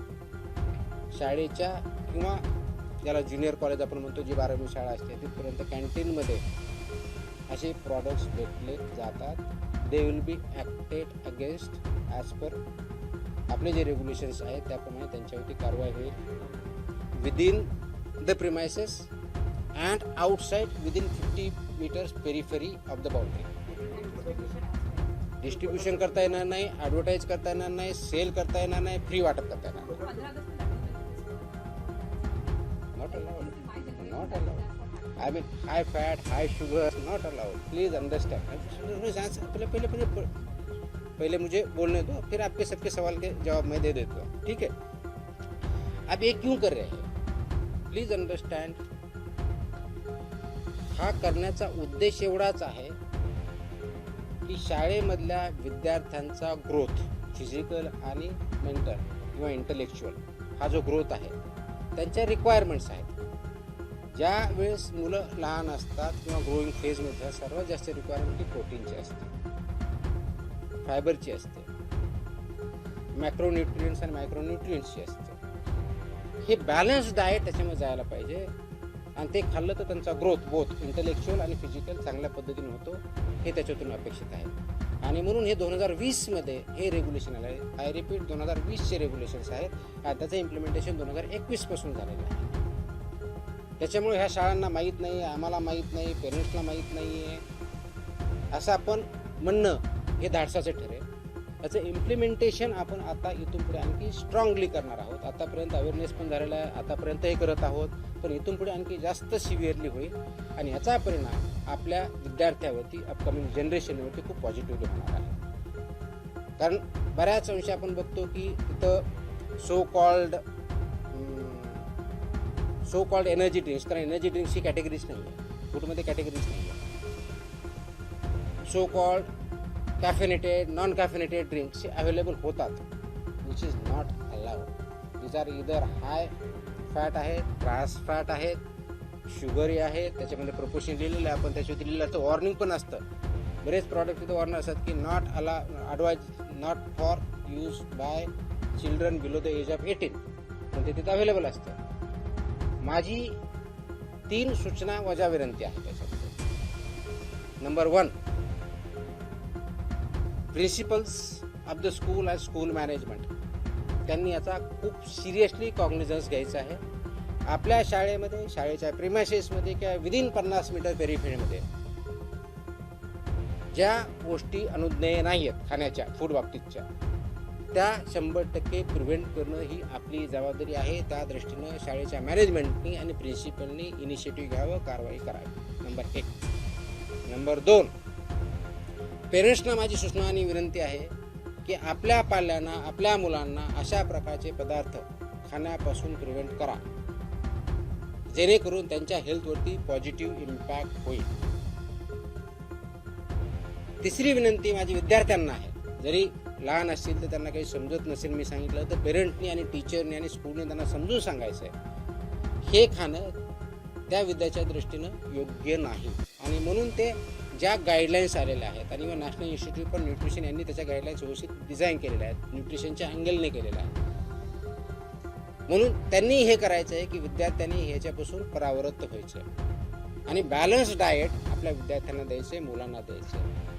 A: शाळेच्या किंवा ज्याला ज्युनियर कॉलेज आपण म्हणतो जी 12वी शाळा असते तिथपर्यंत कॅन्टीनमध्ये असे प्रॉडक्ट्स भेटले जातात. They will be acted against as per आपले जे रेग्युलेशन्स आहेत त्याप्रमाणे त्यांच्यावरती कारवाई होईल within the premises and outside within 50 meters periphery of the boundary. Distribution करता येणार नाही, ॲडव्हर्टाईज करता येणार नाही, सेल करता येणार नाही, फ्री वाटप करता येणार नाही. Not allowed. I mean, high fat, high sugar, not allowed. Please understand. पहले मुझे बोलने दो, फिर आपके सबके सवाल के जवाब मैं दे देता हूँ, ठीक है. अब ये क्यों कर रहे हैं? Please understand. हा करण्याचा उद्देश एवढाच आहे की शाळेमधल्या विद्यार्थ्यांचा ग्रोथ, फिजिकल आणि मेंटल किंवा इंटलेक्च्युअल हा जो ग्रोथ आहे त्यांच्या रिक्वायरमेंट्स आहेत. ज्या वेळेस मुलं लहान असतात किंवा ग्रोईंग फेजमध्ये सर्वात जास्त रिक्वायरमेंट ही प्रोटीनची असते, फायबरची असते, मॅक्रोन्यूट्रियंट्स आणि मायक्रोन्यूट्रियंट्सची असते. हे बॅलन्स डाएट त्याच्यामध्ये जायला पाहिजे आणि ते खाल्लं तर त्यांचा ग्रोथ बोथ इंटलेक्च्युअल आणि फिजिकल चांगल्या पद्धतीने होतो हे त्याच्यातून अपेक्षित आहे. आणि म्हणून हे 2020मध्ये हे रेग्युलेशन आलं आहे. आय रिपीट 2020चे रेग्युलेशन्स आहेत आणि त्याचं इम्प्लिमेंटेशन 2021 पासून झालेलं आहे. त्याच्यामुळे ह्या शाळांना माहीत नाही, आम्हाला माहीत नाही, पेरेंट्सला माहीत नाही आहे असं आपण म्हणणं हे धाडसाचं ठरेल. याचं इम्प्लिमेंटेशन आपण आता इथून पुढे आणखी स्ट्रॉंगली करणार आहोत. आतापर्यंत अवेअरनेस पण झालेला आहे, आतापर्यंत हे करत आहोत, पण इथून पुढे आणखी जास्त सिव्हिअरली होईल आणि याचा परिणाम आपल्या विद्यार्थ्यावरती, अपकमिंग जनरेशनवरती खूप पॉझिटिव्हली होणार आहे. कारण बऱ्याच अंशी आपण बघतो की इथं सो कॉल्ड एनर्जी ड्रिंक्स, कारण एनर्जी ड्रिंक्सची कॅटेगरीज नाही आहे, फूडमध्ये कॅटेगरीज नाही आहे. So called caffeinated, non caffeinated drinks available होतात, which is not allowed. These are either high fat आहेत, ट्रान्स फॅट आहेत, शुगरी आहे, त्याच्यामध्ये प्रपोर्शन लिहिलेलं आहे, आपण त्याच्यावरती लिहिलेलं तर वॉर्निंग पण असतं. बरेच प्रॉडक्ट तिथं वॉर्निंग असतात की not advise not for use by children below the age of 18, पण ते तिथं अवेलेबल असतं. माझी 3 सूचना वजा विनंती आहे त्याच्यामध्ये. Number 1, principles of the school and school management त्यांनी याचा खूप सिरियसली कॉग्निझन्स घ्यायचा आहे. आपल्या शाळेमध्ये, शाळेच्या प्रिमायसेसमध्ये किंवा विदिन 50 मीटर पेरिफेरीमध्ये ज्या गोष्टी अनुज्ञेय नाही आहेत खाण्याच्या, फूड बाबतीतच्या, त्या 100% प्रिव्हेंट करणं ही आपली जबाबदारी आहे. त्या दृष्टीनं शाळेच्या मॅनेजमेंटनी आणि प्रिन्सिपलनी इनिशिएटिव्ह घ्यावं, कारवाई करावी. नंबर 1. नंबर 2, पेरेंट्सना माझी सूचना आणि विनंती आहे की आपल्या पाल्यांना, आपल्या मुलांना अशा प्रकारचे पदार्थ खाण्यापासून प्रिव्हेंट करा जेणेकरून त्यांच्या हेल्थवरती पॉझिटिव्ह इम्पॅक्ट होईल. तिसरी विनंती माझी विद्यार्थ्यांना आहे, जरी लहान असतील तर त्यांना काही समजत नसेल मी सांगितलं तर पेरेंटनी आणि टीचरनी आणि स्कूलने त्यांना समजून सांगायचं आहे हे खाणं त्या विद्याच्या दृष्टीनं योग्य नाही. आणि म्हणून ते ज्या गाईडलाईन्स आलेल्या आहेत आणि नॅशनल इन्स्टिट्यूट फॉर न्यूट्रिशन यांनी त्याच्या गाईडलाईन्स व्यवस्थित डिझाईन केलेल्या आहेत, न्यूट्रिशनच्या अँगलने केलेल्या आहेत. म्हणून त्यांनी हे करायचं आहे की विद्यार्थ्यांनी ह्याच्यापासून परावृत्त व्हायचं आणि बॅलन्स डाएट आपल्या विद्यार्थ्यांना द्यायचं आहे, मुलांना द्यायचं आहे.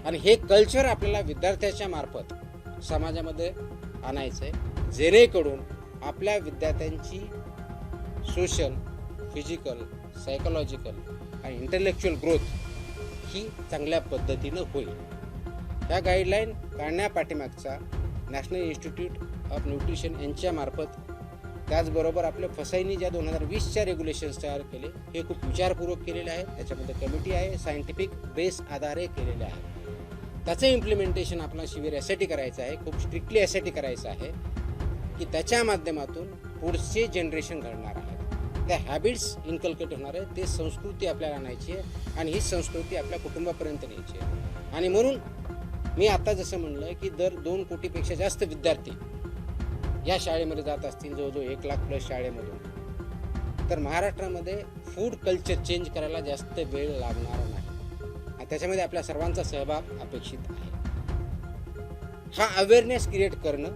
A: आणि हे कल्चर आपल्याला विद्यार्थ्याच्या मार्फत समाजामध्ये आणायचं आहे, जेणेकरून आपल्या विद्यार्थ्यांची सोशल, फिजिकल, सायकोलॉजिकल आणि इंटेलेक्च्युअल ग्रोथ ही चांगल्या पद्धतीनं होईल. ह्या गाईडलाईन काढण्यापाठीमागचा नॅशनल इन्स्टिट्यूट ऑफ न्यूट्रिशन यांच्या मार्फत, त्याचबरोबर आपल्या फसाईनी ज्या 2020च्या रेग्युलेशन्स तयार केले हे खूप विचारपूर्वक केलेले आहेत. त्याच्यामध्ये कमिटी आहे, सायंटिफिक बेस आधारे केलेले आहे. त्याचं इम्प्लिमेंटेशन आपला शिबिर यासाठी करायचं आहे, खूप स्ट्रिक्टली यासाठी करायचं आहे की त्याच्या माध्यमातून पुढचे जनरेशन घडणार आहे, त्या हॅबिट्स इन्कल्केट होणार आहे, ते संस्कृती आपल्याला आणायची आहे आणि ही संस्कृती आपल्या कुटुंबापर्यंत न्यायची आहे. आणि म्हणून मी आता जसं म्हणलं की दर 2 कोटीपेक्षा जास्त विद्यार्थी या शाळेमध्ये जात असतील, जवळजवळ 1 लाख प्लस शाळेमधून, तर महाराष्ट्रामध्ये फूड कल्चर चेंज करायला जास्त वेळ लागणार नाही आणि त्याच्यामध्ये आपल्या सर्वांचा सहभाग अपेक्षित आहे. हा अवेअरनेस क्रिएट करणं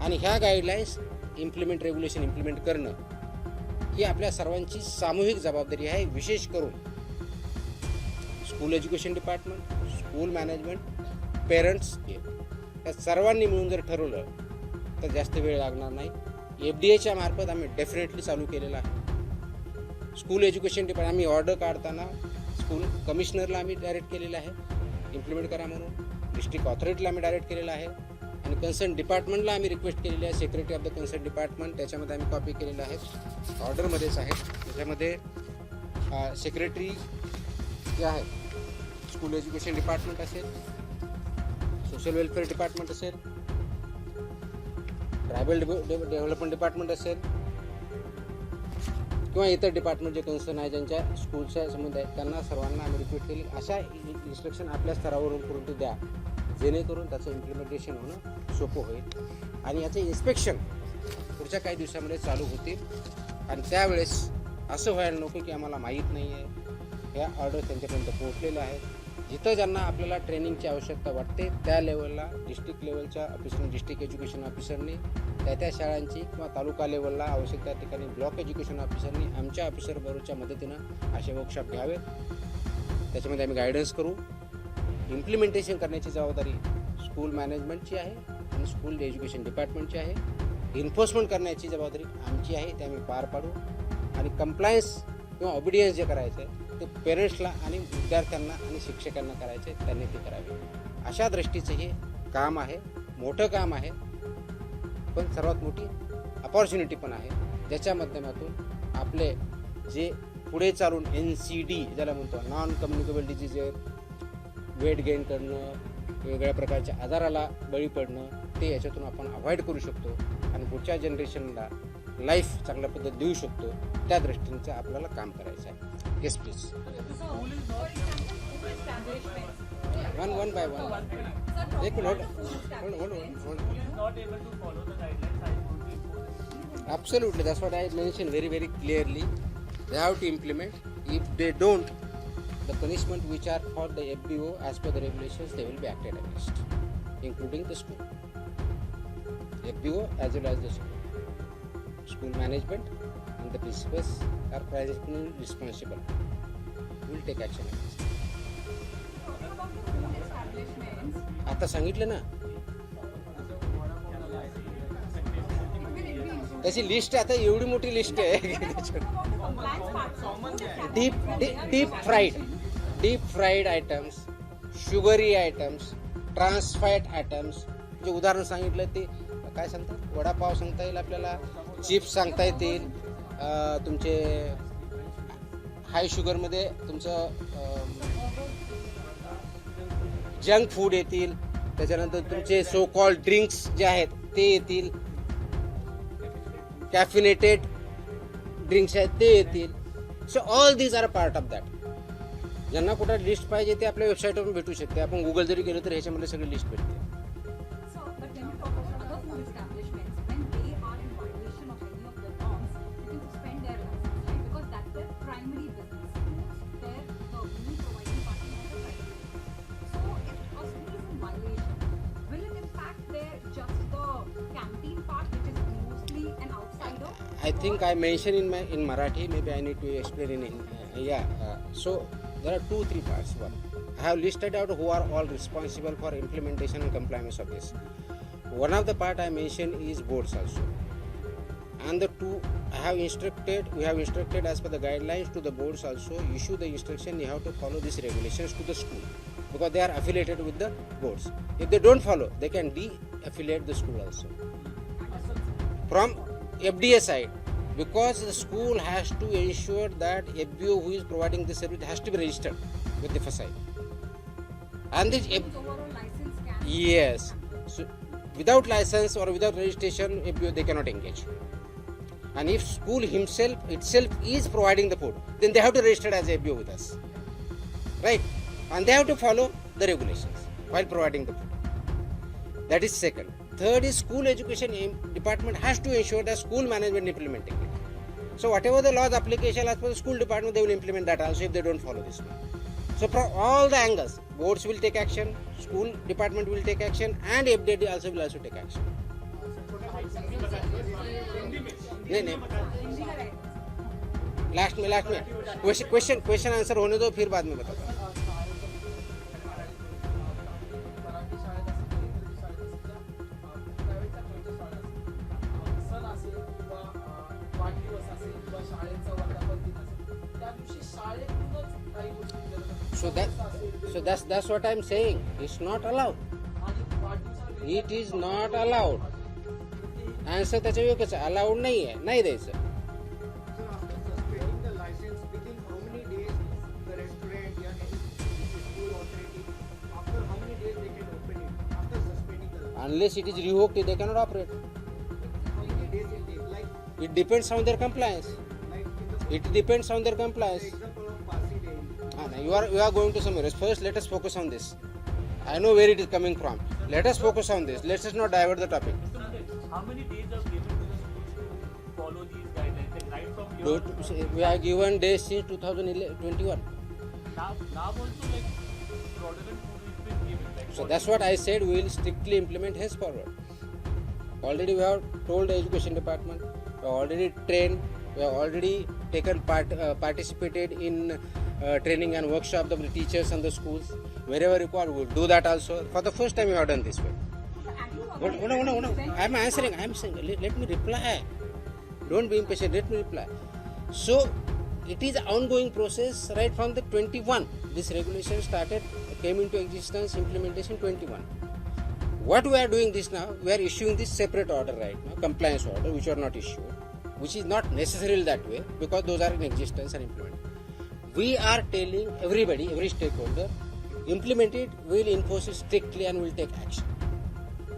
A: आणि ह्या गाईडलाईन्स रेग्युलेशन इम्प्लिमेंट करणं ही आपल्या सर्वांची सामूहिक जबाबदारी आहे. विशेष करून school education department, school management, parents या सर्वांनी मिळून जर ठरवलं तर जास्त वेळ लागणार नाही. FDAच्या मार्फत आम्ही डेफिनेटली चालू केलेलं आहे. स्कूल एज्युकेशन डिपार्टमेंट आम्ही ऑर्डर काढताना स्कूल कमिशनरला आम्ही डायरेक्ट केलेलं आहे इम्प्लिमेंट करा म्हणून, डिस्ट्रिक्ट ऑथॉरिटीला आम्ही डायरेक्ट केलेलं आहे आणि कन्सर्न डिपार्टमेंटला आम्ही रिक्वेस्ट केलेली आहे. Secretary of the concern department त्याच्यामध्ये आम्ही कॉपी केलेलं आहे, ऑर्डरमध्येच आहे. त्याच्यामध्ये सेक्रेटरी जे आहे स्कूल एज्युकेशन डिपार्टमेंट असेल, सोशल वेलफेअर डिपार्टमेंट असेल, ट्रायबल डेव्हलपमेंट डिपार्टमेंट असेल किंवा इतर डिपार्टमेंट जे कन्सर्न आहे ज्यांच्या स्कूलच्या संबंध आहेत त्यांना सर्वांना आम्ही रिक्वेस्ट केली अशा इन्स्ट्रक्शन आपल्या स्तरावरून करून द्या, जेणेकरून त्याचं इम्प्लिमेंटेशन होणं सोपं होईल आणि याचं इन्स्पेक्शन पुढच्या काही दिवसामध्ये चालू होतील. आणि त्यावेळेस असं व्हायला नको की आम्हाला माहीत नाही आहे, ह्या ऑर्डर त्यांच्यापर्यंत पोहोचलेल्या आहेत. जिथं ज्यांना आपल्याला ट्रेनिंगची आवश्यकता वाटते त्या लेवलला डिस्ट्रिक्ट लेवलच्या ऑफिसरने, डिस्ट्रिक्ट एज्युकेशन ऑफिसरने, त्या शाळांची किंवा तालुका लेवलला आवश्यक त्या ठिकाणी ब्लॉक एज्युकेशन ऑफिसरनी आमच्या ऑफिसर बरोबरच्या मदतीनं असे वर्कशॉप घ्यावेत. त्याच्यामध्ये आम्ही गायडन्स करू. इम्प्लिमेंटेशन करण्याची जबाबदारी स्कूल मॅनेजमेंटची आहे आणि स्कूल एज्युकेशन डिपार्टमेंटची आहे. इन्फोर्समेंट करण्याची जबाबदारी आमची आहे, ते आम्ही पार पाडू. आणि कंप्लायन्स किंवा ऑबिडियन्स जे करायचं आहे ते पेरेंट्सला आणि विद्यार्थ्यांना आणि शिक्षकांना करायचे, त्यांनी ते करावे. अशा दृष्टीचं हे काम आहे, मोठं काम आहे, पण सर्वात मोठी अपॉर्च्युनिटी पण आहे, ज्याच्या माध्यमातून आपले जे पुढे चालून NCD ज्याला म्हणतो, non communicable disease, weight gain करणं, वेगवेगळ्या प्रकारच्या आजाराला बळी पडणं, ते याच्यातून आपण अवॉइड करू शकतो आणि पुढच्या जनरेशनला लाईफ चांगल्या पद्धतीत देऊ शकतो. त्या दृष्टीचं आपल्याला काम करायचं आहे. Yes please. One by one. एक minute. Absolutely, that's what I mentioned very clearly. They have to implement. If they don't, the punishment which are for the FBO as per the regulations, they will be acted against, including the school. FBO as well as the school management and the principals are primarily responsible. We will take action against. आता सांगितलं ना, त्याची list आता एवढी मोठी list आहे. Deep fried items, sugary items, trans fat items, जे उदाहरण सांगितलं ते काय सांगतात, वडापाव सांगता येईल आपल्याला, चिप्स सांगता येतील, तुमचे हाय शुगरमध्ये तुमचं जंक फूड येतील, त्याच्यानंतर तुमचे सो कॉल्ड ड्रिंक्स जे आहेत ते येतील, कॅफिनेटेड ड्रिंक्स आहेत ते येतील. So all these are part of that. ज्यांना कुठं लिस्ट पाहिजे ते आपल्या वेबसाईटवरून भेटू शकते. आपण गुगल जरी गेलो तर ह्याच्यामध्ये सगळी लिस्ट भेटते.
B: So, but when you talk about other food establishments, when they are in violation of any of the norms, you can suspend their license, right? Because that's their primary business. Their meal providing partner is the primary business. So, if a school is in violation, will it impact their just the canteen part, which is mostly an outsider?
A: I think I mentioned in Marathi. Maybe I need to explain in so there are 2-3 parts. One, I have listed out who are all responsible for implementation and compliance of this. One of the part I mentioned is boards also, and the two we have instructed as per the guidelines to the boards also. Issue the instruction, you have to follow these regulations to the school because they are affiliated with the boards. If they don't follow, they can de-affiliate the school also from FDA side, because the school has to ensure that FBO who is providing the service has to be registered with the FSI. And this
B: Whose overall license can
A: yes, so without license or without registration, FBO they cannot engage. And if school itself is providing the food, then they have to register as FBO with us, right? And they have to follow the regulations while providing the food. That is second. Third is school education department has to ensure that school management implementing it. So whatever the laws application as per the school department, they will implement that also if they don't follow this one. So from all the angles, boards will take action, school department will take action, and FDD will also take action. नहीं
B: हिंदी का रहेगा.
A: Last में question answer होने दो, फिर बाद में बताओ.
C: मराठी शाळेत असेल किंवा इंग्रजी शाळेत असेल प्रायव्हेटच्या कोणत्या शाळा असेल सण असेल किंवा वाढदिवस असेल किंवा शाळेचा वर्धापन दिन असेल त्या दिवशी शाळेतूनच काही गोष्टी दिल्या जातात.
A: So that's what I'm saying. It's not allowed.
C: आणि वाढदिवसाला
A: It is not allowed. Answer त्याच्या योग्यच अलाउड नाही आहे, नाही द्यायचं.
D: Sir, after suspending the license, within how many days the restaurant or any school authority, after how many days they can open it? After suspending the license,
A: Unless it is revoked, they cannot operate.
D: how many days it take? Like
A: It depends on their compliance.
D: in the
A: It depends on their compliance.
D: example of Parsi Dairy.
A: Now you are going to somewhere else. First, let us focus on this. I know where it is coming from. Let us focus on this. Let us not divert the topic.
E: How many days are given to the schools to follow these guidelines? Like right from your
A: We are given days since 2021.
E: now also like fraudulent food is been given. Like
A: So that's what I said. We will strictly implement henceforward. Already we have told the education department. We have already trained. We have already taken participated in training and workshop of the teachers and the schools. Wherever required, we will do that also. For the first time, we have done this way.
B: So, adding on
A: No. I am answering. I am saying. Let me reply. Don't be impatient. Let me reply. So, it is ongoing process right from the 21. This regulation came into existence, implementation 21. What we are doing this now, we are issuing this separate order right now, compliance order, which are not issued, which is not necessarily that way because those are in existence and implemented. We are telling everybody, every stakeholder, implement it, we will enforce it strictly and we will take action.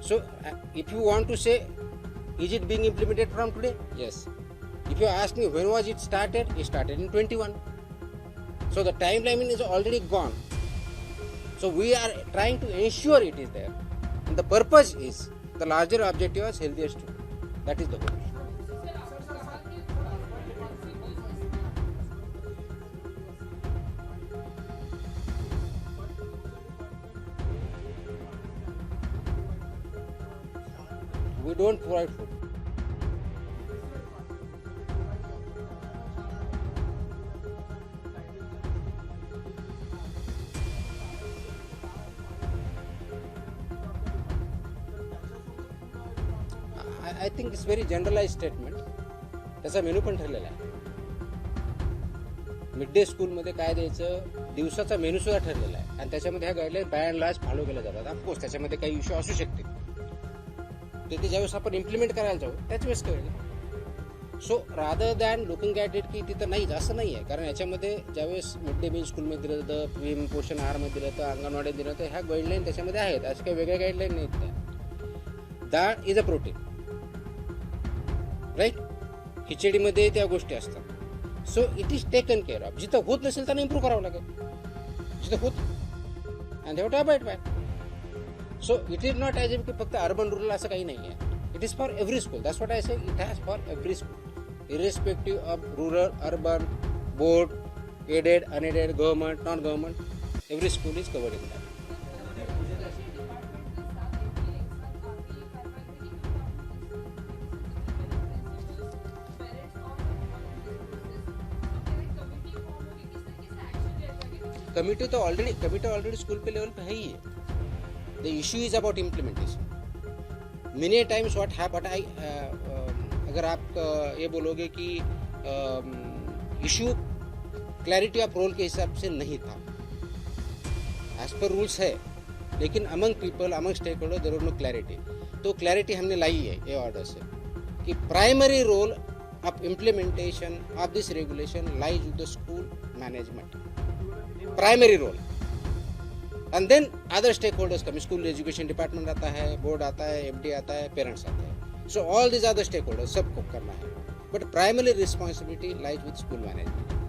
A: So, if you want to say, is it being implemented from today? Yes. If you ask me when was it started in 21. So the timeline is already gone. So we are trying to ensure it is there. And the purpose is, the larger objective is healthiest food. That is the goal. We don't provide food. I think it's very generalized statement. त्याचा menu पण ठरलेला आहे. Mid day स्कूलमध्ये काय द्यायचं, दिवसाचा menu सुद्धा ठरलेला आहे आणि त्याच्यामध्ये ह्या guideline by and large follow केल्या जातात. ऑफकोर्स त्याच्यामध्ये काही इश्यू असू शकते, ते ज्यावेळेस आपण इम्प्लिमेंट करायला जाऊ त्याच वेळेस कळेल. So rather than looking at it की तिथं नाहीच असं नाही आहे, कारण याच्यामध्ये ज्यावेळेस मिड डे मील स्कूलमध्ये दिलं जातं, पीएम पोषण आहारमध्ये दिलं जातं, अंगणवाडीत दिलं जातं, ह्या गाईडलाईन त्याच्यामध्ये आहेत. अशा काही वेगळ्या गाईडलाईन नाहीत त्या. डाळ इज अ प्रोटीन, राईट. खिचडीमध्ये त्या गोष्टी असतात. So it is taken care of. जिथं होत नसेल त्यांना इम्प्रूव्ह करावं लागेल. इट्स द होत and they have to abide by. So it is not as if की फक्त अर्बन रुरल असं काही नाही आहे. It is for every school. That's what I say. It has for every school irrespective of rural, urban, board, aided, unaided, government, non-government, every school is covered in that. Committee तो already school पे level पे है ही है. The issue is about implementation. Many times what happen, अगर आप ये बोलोगे कि इशू क्लैरिटी ऑफ रोल के हिसाब से नहीं था. एज पर रूल्स है, लेकिन among people, among stakeholder there was no clarity. तो क्लैरिटी हमने लाई है ये ऑर्डर से कि primary role of implementation of this regulation lies with the school management. Primary role. And then other stakeholders come. School education department आता है, board आता है, एफडी आता है, पेरेंट्स आते हैं. सो ऑल दिस अदर स्टेक होल्डर्स सबको करना है. बट प्राइमरी रिस्पॉन्सिबिलिटी लाइज विद स्कूल मैनेजमेंट.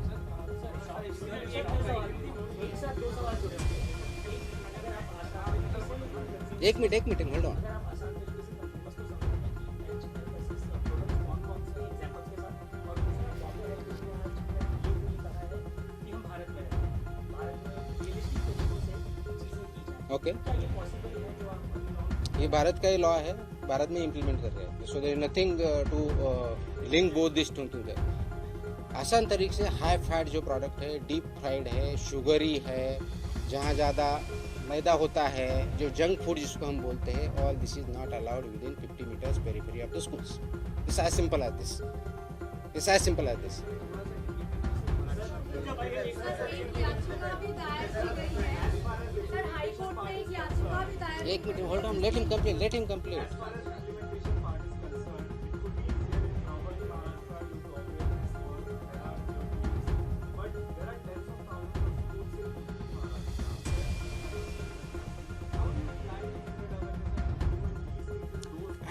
A: एक मिनट होल्ड ऑन. ओके, ये भारत का ही लॉ है, भारत में इम्प्लीमेंट कर रहे हैं. So there is nothing to link both this together. आसान तरीके से हाई फैट जो प्रोडक्ट है, डीप फ्राइड है, शुगरी है, जहाँ ज़्यादा मैदा होता है, जो जंक फूड जिसको हम बोलते हैं, all this is not allowed within 50 meters periphery of the schools. It's as simple as this. It's as simple as this. एक minute hold on. Let him complete.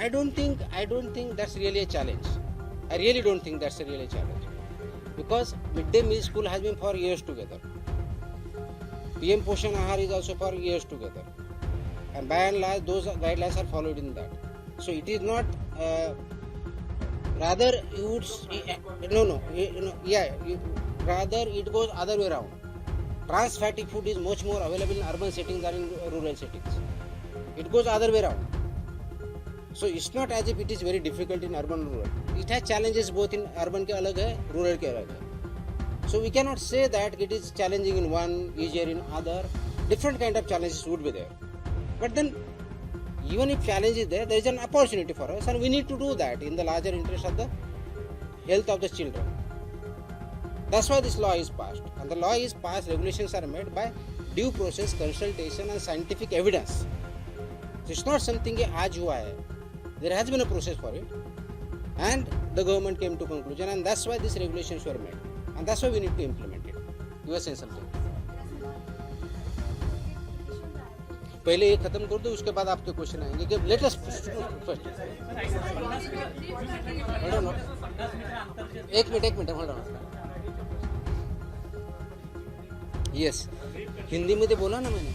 A: I don't think that's really a challenge. I really don't think that's really a challenge. Because midday meal school has been for years together. PM Poshan Ahar is also for years together. And by and large, those guidelines are followed in that. So it is not, rather you would, rather it goes other way around. Trans fatty food is much more available in urban settings than in rural settings. It goes other way around. So it's not as if it is very difficult in urban and rural. It has challenges both in urban के अलग है, rural के अलग है. So we cannot say that it is challenging in one, easier in other. Different kind of challenges would be there. But then, even if challenge is there is an opportunity for us, and we need to do that in the larger interest of the health of the children. That's why this law is passed. And the law is passed, regulations are made by due process, consultation and scientific evidence. So it's not something कि आज हुआ है. There has been a process for it, and the government came to conclusion, and that's why these regulations were made, and that's why we need to implement it. You were saying something. पहले ये खत्म कर दो, उसके बाद आपके question आएंगे कि let us first. एक minute hold on. Yes, Hindi मध्ये बोला ना मैंने.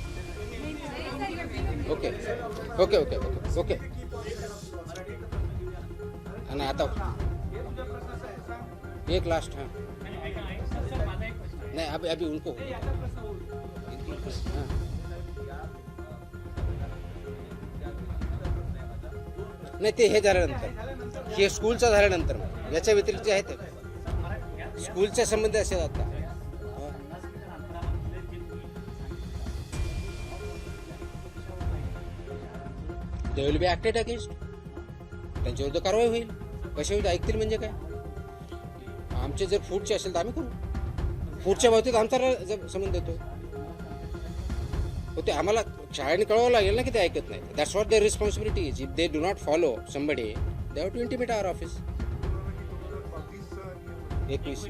A: ओके. आणि आता एक लास्ट. हाँ नहीं, अभी उनको नाही, ते हे झाल्यानंतर, हे स्कूलचं झाल्यानंतर याच्या व्यतिरिक्त जे आहे ते स्कूलच्या संबंधी असे जातात. They will B acted against. त्यांच्यावर कारवाई होईल. कशा होईल ऐकतील म्हणजे काय. आमचे जर फूडचे असेल तर आम्ही करू. फूडच्या बाबतीत आमचा संबंध येतो. ते आम्हाला शाळेने कळवावं लागेल ना की ते ऐकत नाही. That's what their responsibility is. If they do not follow somebody, they have to intimate our office.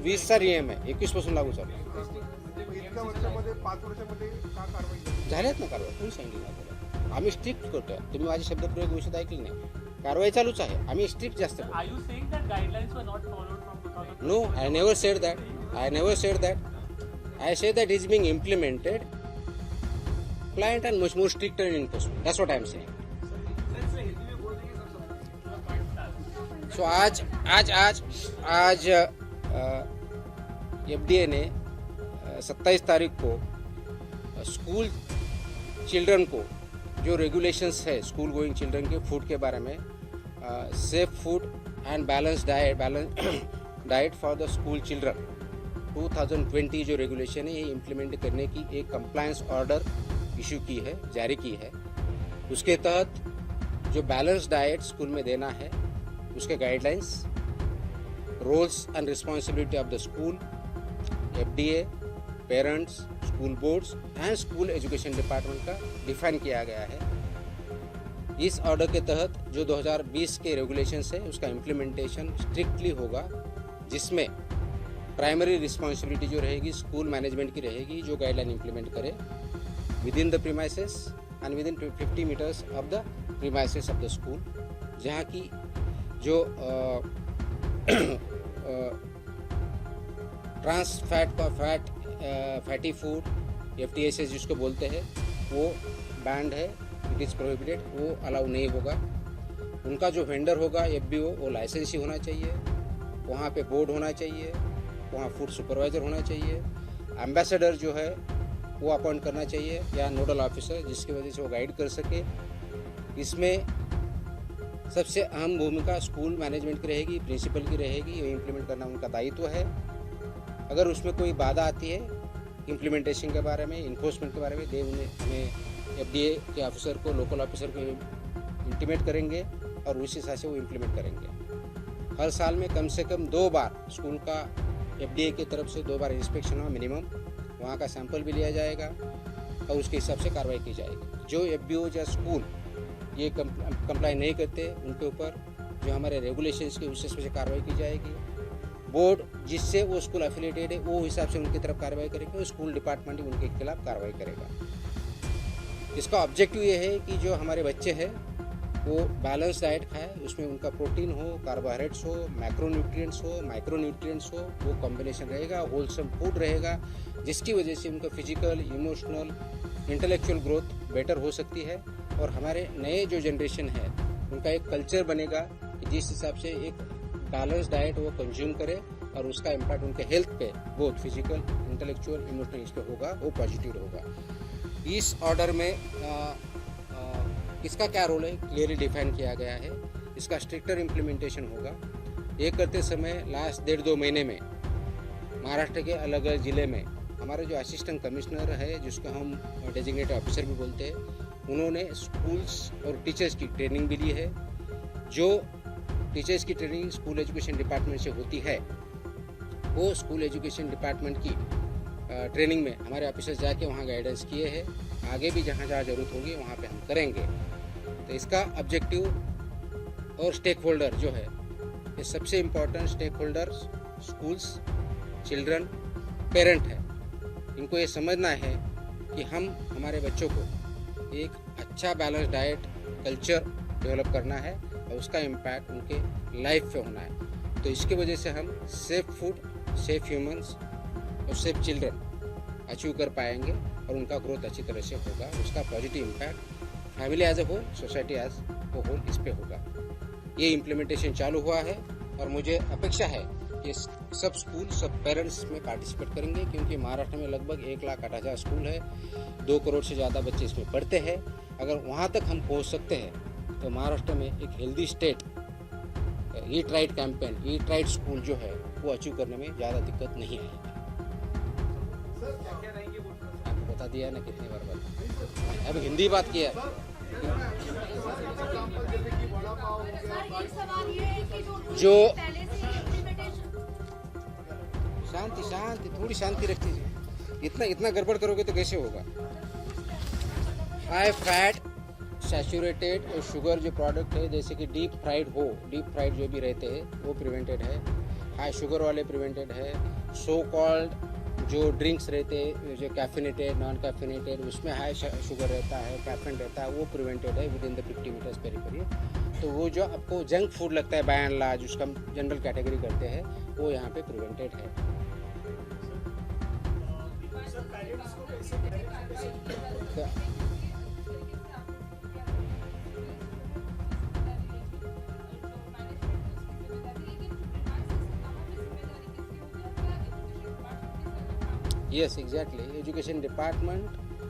A: 20चा नियम आहे, 21 पासून लागू चालू. झाल्यात ना कारवाई. कोणी सांगितलं? आम्ही स्ट्रिक्ट करतोय. तुम्ही माझे शब्दप्रयोग विषय ऐकले नाही. कारवाई चालूच आहे. आम्ही स्ट्रिक्ट जास्त करतो.
E: Are you saying that guidelines were not followed from 2000?
A: No, I never said that. I say that it is being implemented compliant and much more stricter in enforcement. That's what I am saying. So आज FDA ने 27 तारीख को school children को जो regulations है school going children के food के बारे में safe food end balance diet for the school children 2020 जो रेगुलेशन है ये इम्प्लीमेंट करने की एक कंप्लायंस ऑर्डर इशू की है, जारी की है। उसके तहत जो बैलेंस डाइट स्कूल में देना है उसके guidelines, roles and responsibility of the school, FDA, parents, school boards and school education department का डिफाइन किया गया है। इस ऑर्डर के तहत जो 2020 के रेगुलेशंस है उसका इम्प्लीमेंटेशन स्ट्रिक्टली होगा, जिसमें प्राइमरी रिस्पॉन्सिबिलिटी जो रहेगी स्कूल मैनेजमेंट की रहेगी, जो गाइडलाइन इम्प्लीमेंट करे within the premises and within 50 metres of the premises of the school, जहाँ की जो ट्रांस फैटी फूड FTSS जिसको बोलते हैं वो बैंड है, इट इज़ प्रोहिबिटेड, वो अलाउ नहीं होगा। उनका जो वेंडर होगा FBO वो लाइसेंस ही होना चाहिए, वहाँ पे बोर्ड होना चाहिए, वहाँ फूड सुपरवाइज़र होना चाहिए, एम्बेसडर जो है वो अपॉइंट करना चाहिए या नोडल ऑफिसर जिसकी वजह से वो गाइड कर सके। इसमें सबसे अहम भूमिका स्कूल मैनेजमेंट की रहेगी, प्रिंसिपल की रहेगी, ये इम्प्लीमेंट करना उनका दायित्व है। अगर उसमें कोई बाधा आती है इम्प्लीमेंटेशन के बारे में, इन्फोर्समेंट के बारे में, हमें FDA के ऑफिसर को, लोकल ऑफिसर को इंटीमेट करेंगे और उस हिसाब से वो इम्प्लीमेंट करेंगे। हर साल में कम से कम 2 बार स्कूल का FDA की तरफ से 2 बार इंस्पेक्शन हो मिनिमम, वहाँ का सैंपल भी लिया जाएगा और उसके हिसाब से कार्रवाई की जाएगी। जो FBO या स्कूल ये कंप्लाई नहीं करते उनके ऊपर जो हमारे रेगुलेशंस के उस हिसाब से कार्रवाई की जाएगी। बोर्ड जिससे वो स्कूल एफिलिएटेड है वो हिसाब से उनकी तरफ कार्रवाई करेंगे और स्कूल डिपार्टमेंट भी उनके खिलाफ कार्रवाई करेगा। इसका ऑब्जेक्टिव ये है कि जो हमारे बच्चे हैं वो बैलेंस डाइट खाए, उसमें उनका प्रोटीन हो, कार्बोहाइड्रेट्स हो, मैक्रोन्यूट्रिएंट्स हो, माइक्रोन्यूट्रिएंट्स हो, वो कॉम्बिनेशन रहेगा, होलसम फूड रहेगा, जिसकी वजह से उनका physical, emotional, intellectual growth better हो सकती है। और हमारे नए जो जनरेशन है उनका एक कल्चर बनेगा कि जिस हिसाब से एक बैलेंस डाइट वो कंज्यूम करे और उसका इम्पैक्ट उनके हेल्थ पे बोथ फिजिकल, इंटेलेक्चुअल, इमोशनल इस पे होगा, वो पॉजिटिव होगा। इस ऑर्डर में इसका क्या रोल है क्लियरली डिफाइन किया गया है। इसका स्ट्रिक्टर इम्प्लीमेंटेशन होगा। ये करते समय लास्ट 1.5-2 महीने में महाराष्ट्र के अलग अलग ज़िले में हमारे जो असिस्टेंट कमिश्नर है, जिसको हम डेजिग्नेटेड ऑफिसर भी बोलते हैं, उन्होंने स्कूल्स और टीचर्स की ट्रेनिंग भी ली है। जो टीचर्स की ट्रेनिंग स्कूल एजुकेशन डिपार्टमेंट से होती है वो स्कूल एजुकेशन डिपार्टमेंट की ट्रेनिंग में हमारे ऑफिसर्स जाके वहाँ गाइडेंस किए हैं। आगे भी जहाँ जहाँ ज़रूरत होगी वहाँ पे हम करेंगे। तो इसका ऑब्जेक्टिव और स्टेक होल्डर जो है, ये सबसे important stakeholder schools, children, parent है। इनको ये समझना है कि हम हमारे बच्चों को एक अच्छा बैलेंस डाइट कल्चर डेवलप करना है और उसका इम्पैक्ट उनके लाइफ पे होना है। तो इसकी वजह से हम सेफ फूड, सेफ ह्यूमंस और सेफ चिल्ड्रन अचीव कर पाएंगे और उनका ग्रोथ अच्छी तरह से होगा। उसका positive impact family as a whole, society as a whole इस पे होगा। ये इम्प्लीमेंटेशन चालू हुआ है और मुझे अपेक्षा है कि सब स्कूल, सब पेरेंट्स में पार्टिसिपेट करेंगे, क्योंकि महाराष्ट्र में लगभग 1,08,000 स्कूल है, 2 करोड़ से ज़्यादा बच्चे इसमें पढ़ते हैं। अगर वहाँ तक हम पहुँच सकते हैं तो महाराष्ट्र में एक healthy state, eat right campaign, eat right school जो है वो अचीव करने में ज़्यादा दिक्कत नहीं आएगी। आपको बता दिया ना कितनी बार बात, अब हिंदी बात किया। जो शांति शांति, थोड़ी शांति रखती है। इतना गड़बड़ करोगे तो कैसे होगा। हाई फैट, सैचुरेटेड और शुगर जो प्रोडक्ट है, जैसे कि डीप फ्राइड जो भी रहते हैं वो प्रिवेंटेड है। हाई शुगर वाले प्रिवेंटेड है। सो कॉल्ड जो ड्रिंक्स रहते हैं, जो कैफिनेटेड, नॉन कैफिनेटेड, उसमें हाई शुगर रहता है, कैफीन रहता है, वो प्रिवेंटेड है with in the 50 meters periphery. तो वो जो आपको जंक फूड लगता है बाय एंड लार्ज, उसका हम जनरल कैटेगरी करते हैं, वो यहाँ पे प्रिवेंटेड है। Yes exactly, education department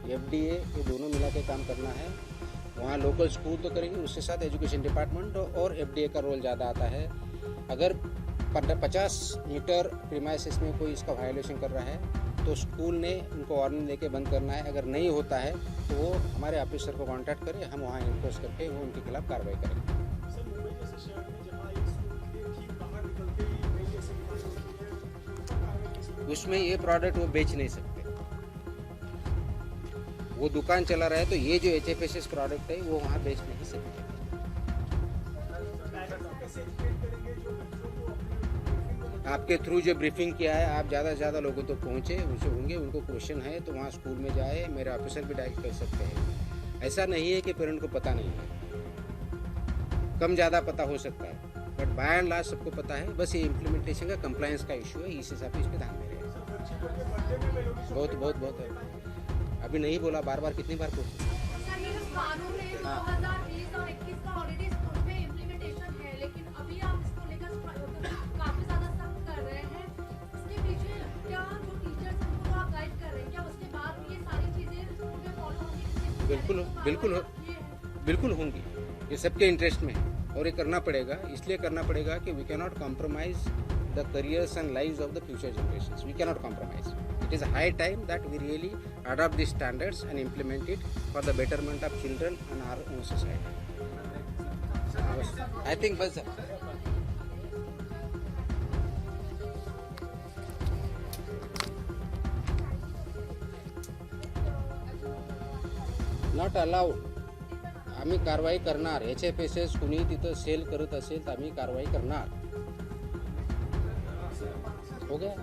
A: FDA ये दोनों मिला के काम करना है। वहाँ लोकल स्कूल तो करेंगे, उसके साथ एजुकेशन डिपार्टमेंट और FDA का रोल ज़्यादा आता है। अगर 50 मीटर प्रीमाइसेस में कोई इसका वायलेशन कर रहा है तो स्कूल ने उनको वार्निंग देके बंद करना है। अगर नहीं होता है तो वो हमारे ऑफिसर को कांटेक्ट करें, हम वहाँ इन्फोर्स करके वो उनके खिलाफ कार्रवाई करेंगे।
F: सर, मुंबई जैसे शहर में जहाँ एक स्कूल के ठीक बाहर निकलते ही कई ऐसी दुकानें होती हैं, उस पर कार्रवाई किस पर?
A: उसमें ये प्रोडक्ट वो बेच नहीं सकते। वो दुकान चला रहा है तो ये जो HFSS प्रोडक्ट है वो वहाँ बेच नहीं सकते।
F: कैसे एजुकेट करेंगे जो बच्चों को अपने briefing में बताएं?
A: आपके थ्रू जो ब्रीफिंग किया है, आप ज़्यादा से ज़्यादा लोगों तक पहुँचे, उनसे होंगे, उनको क्वेश्चन है तो वहाँ स्कूल में जाए, मेरे ऑफिसर भी डायरेक्ट कर सकते हैं। ऐसा नहीं है कि पेरेंट को पता नहीं है, कम ज़्यादा पता हो सकता है, बट बाय एंड लार्ज सबको पता है। बस ये इम्प्लीमेंटेशन का कंप्लायंस का इशू है, इस हिसाब से इस पर ध्यान दे रहे हैं।
F: सर, बच्चे लोग के बर्थडे में मेलोडी सॉन्ग
A: बहुत अभी नहीं बोला, बार बार कितनी बार पूछा।
G: सर, ये जो कानून है 2020 और 21 का ऑलरेडी स्कूल में इम्प्लीमेंटेशन है, लेकिन अभी आप इसको लेकर काफी ज्यादा सख्त कर रहे हैं। इसके पीछे क्या जो टीचर्स हैं उनको आप गाइड कर रहे हैं, क्या उसके बाद भी ये सारी चीजें स्कूल में फॉलो होंगी?
A: बिल्कुल होंगी। ये सबके इंटरेस्ट में है और ये करना पड़ेगा। इसलिए करना पड़ेगा कि we cannot compromise the careers and lives of the future generations. We cannot compromise. It is high time that we really adopt these standards and implement it for the betterment of children and our own society. I think bus not allowed. आम्ही कारवाई करणार। HFSS कुणी तिथं sale करत असेल तर आम्ही कारवाई करणार। हो गया?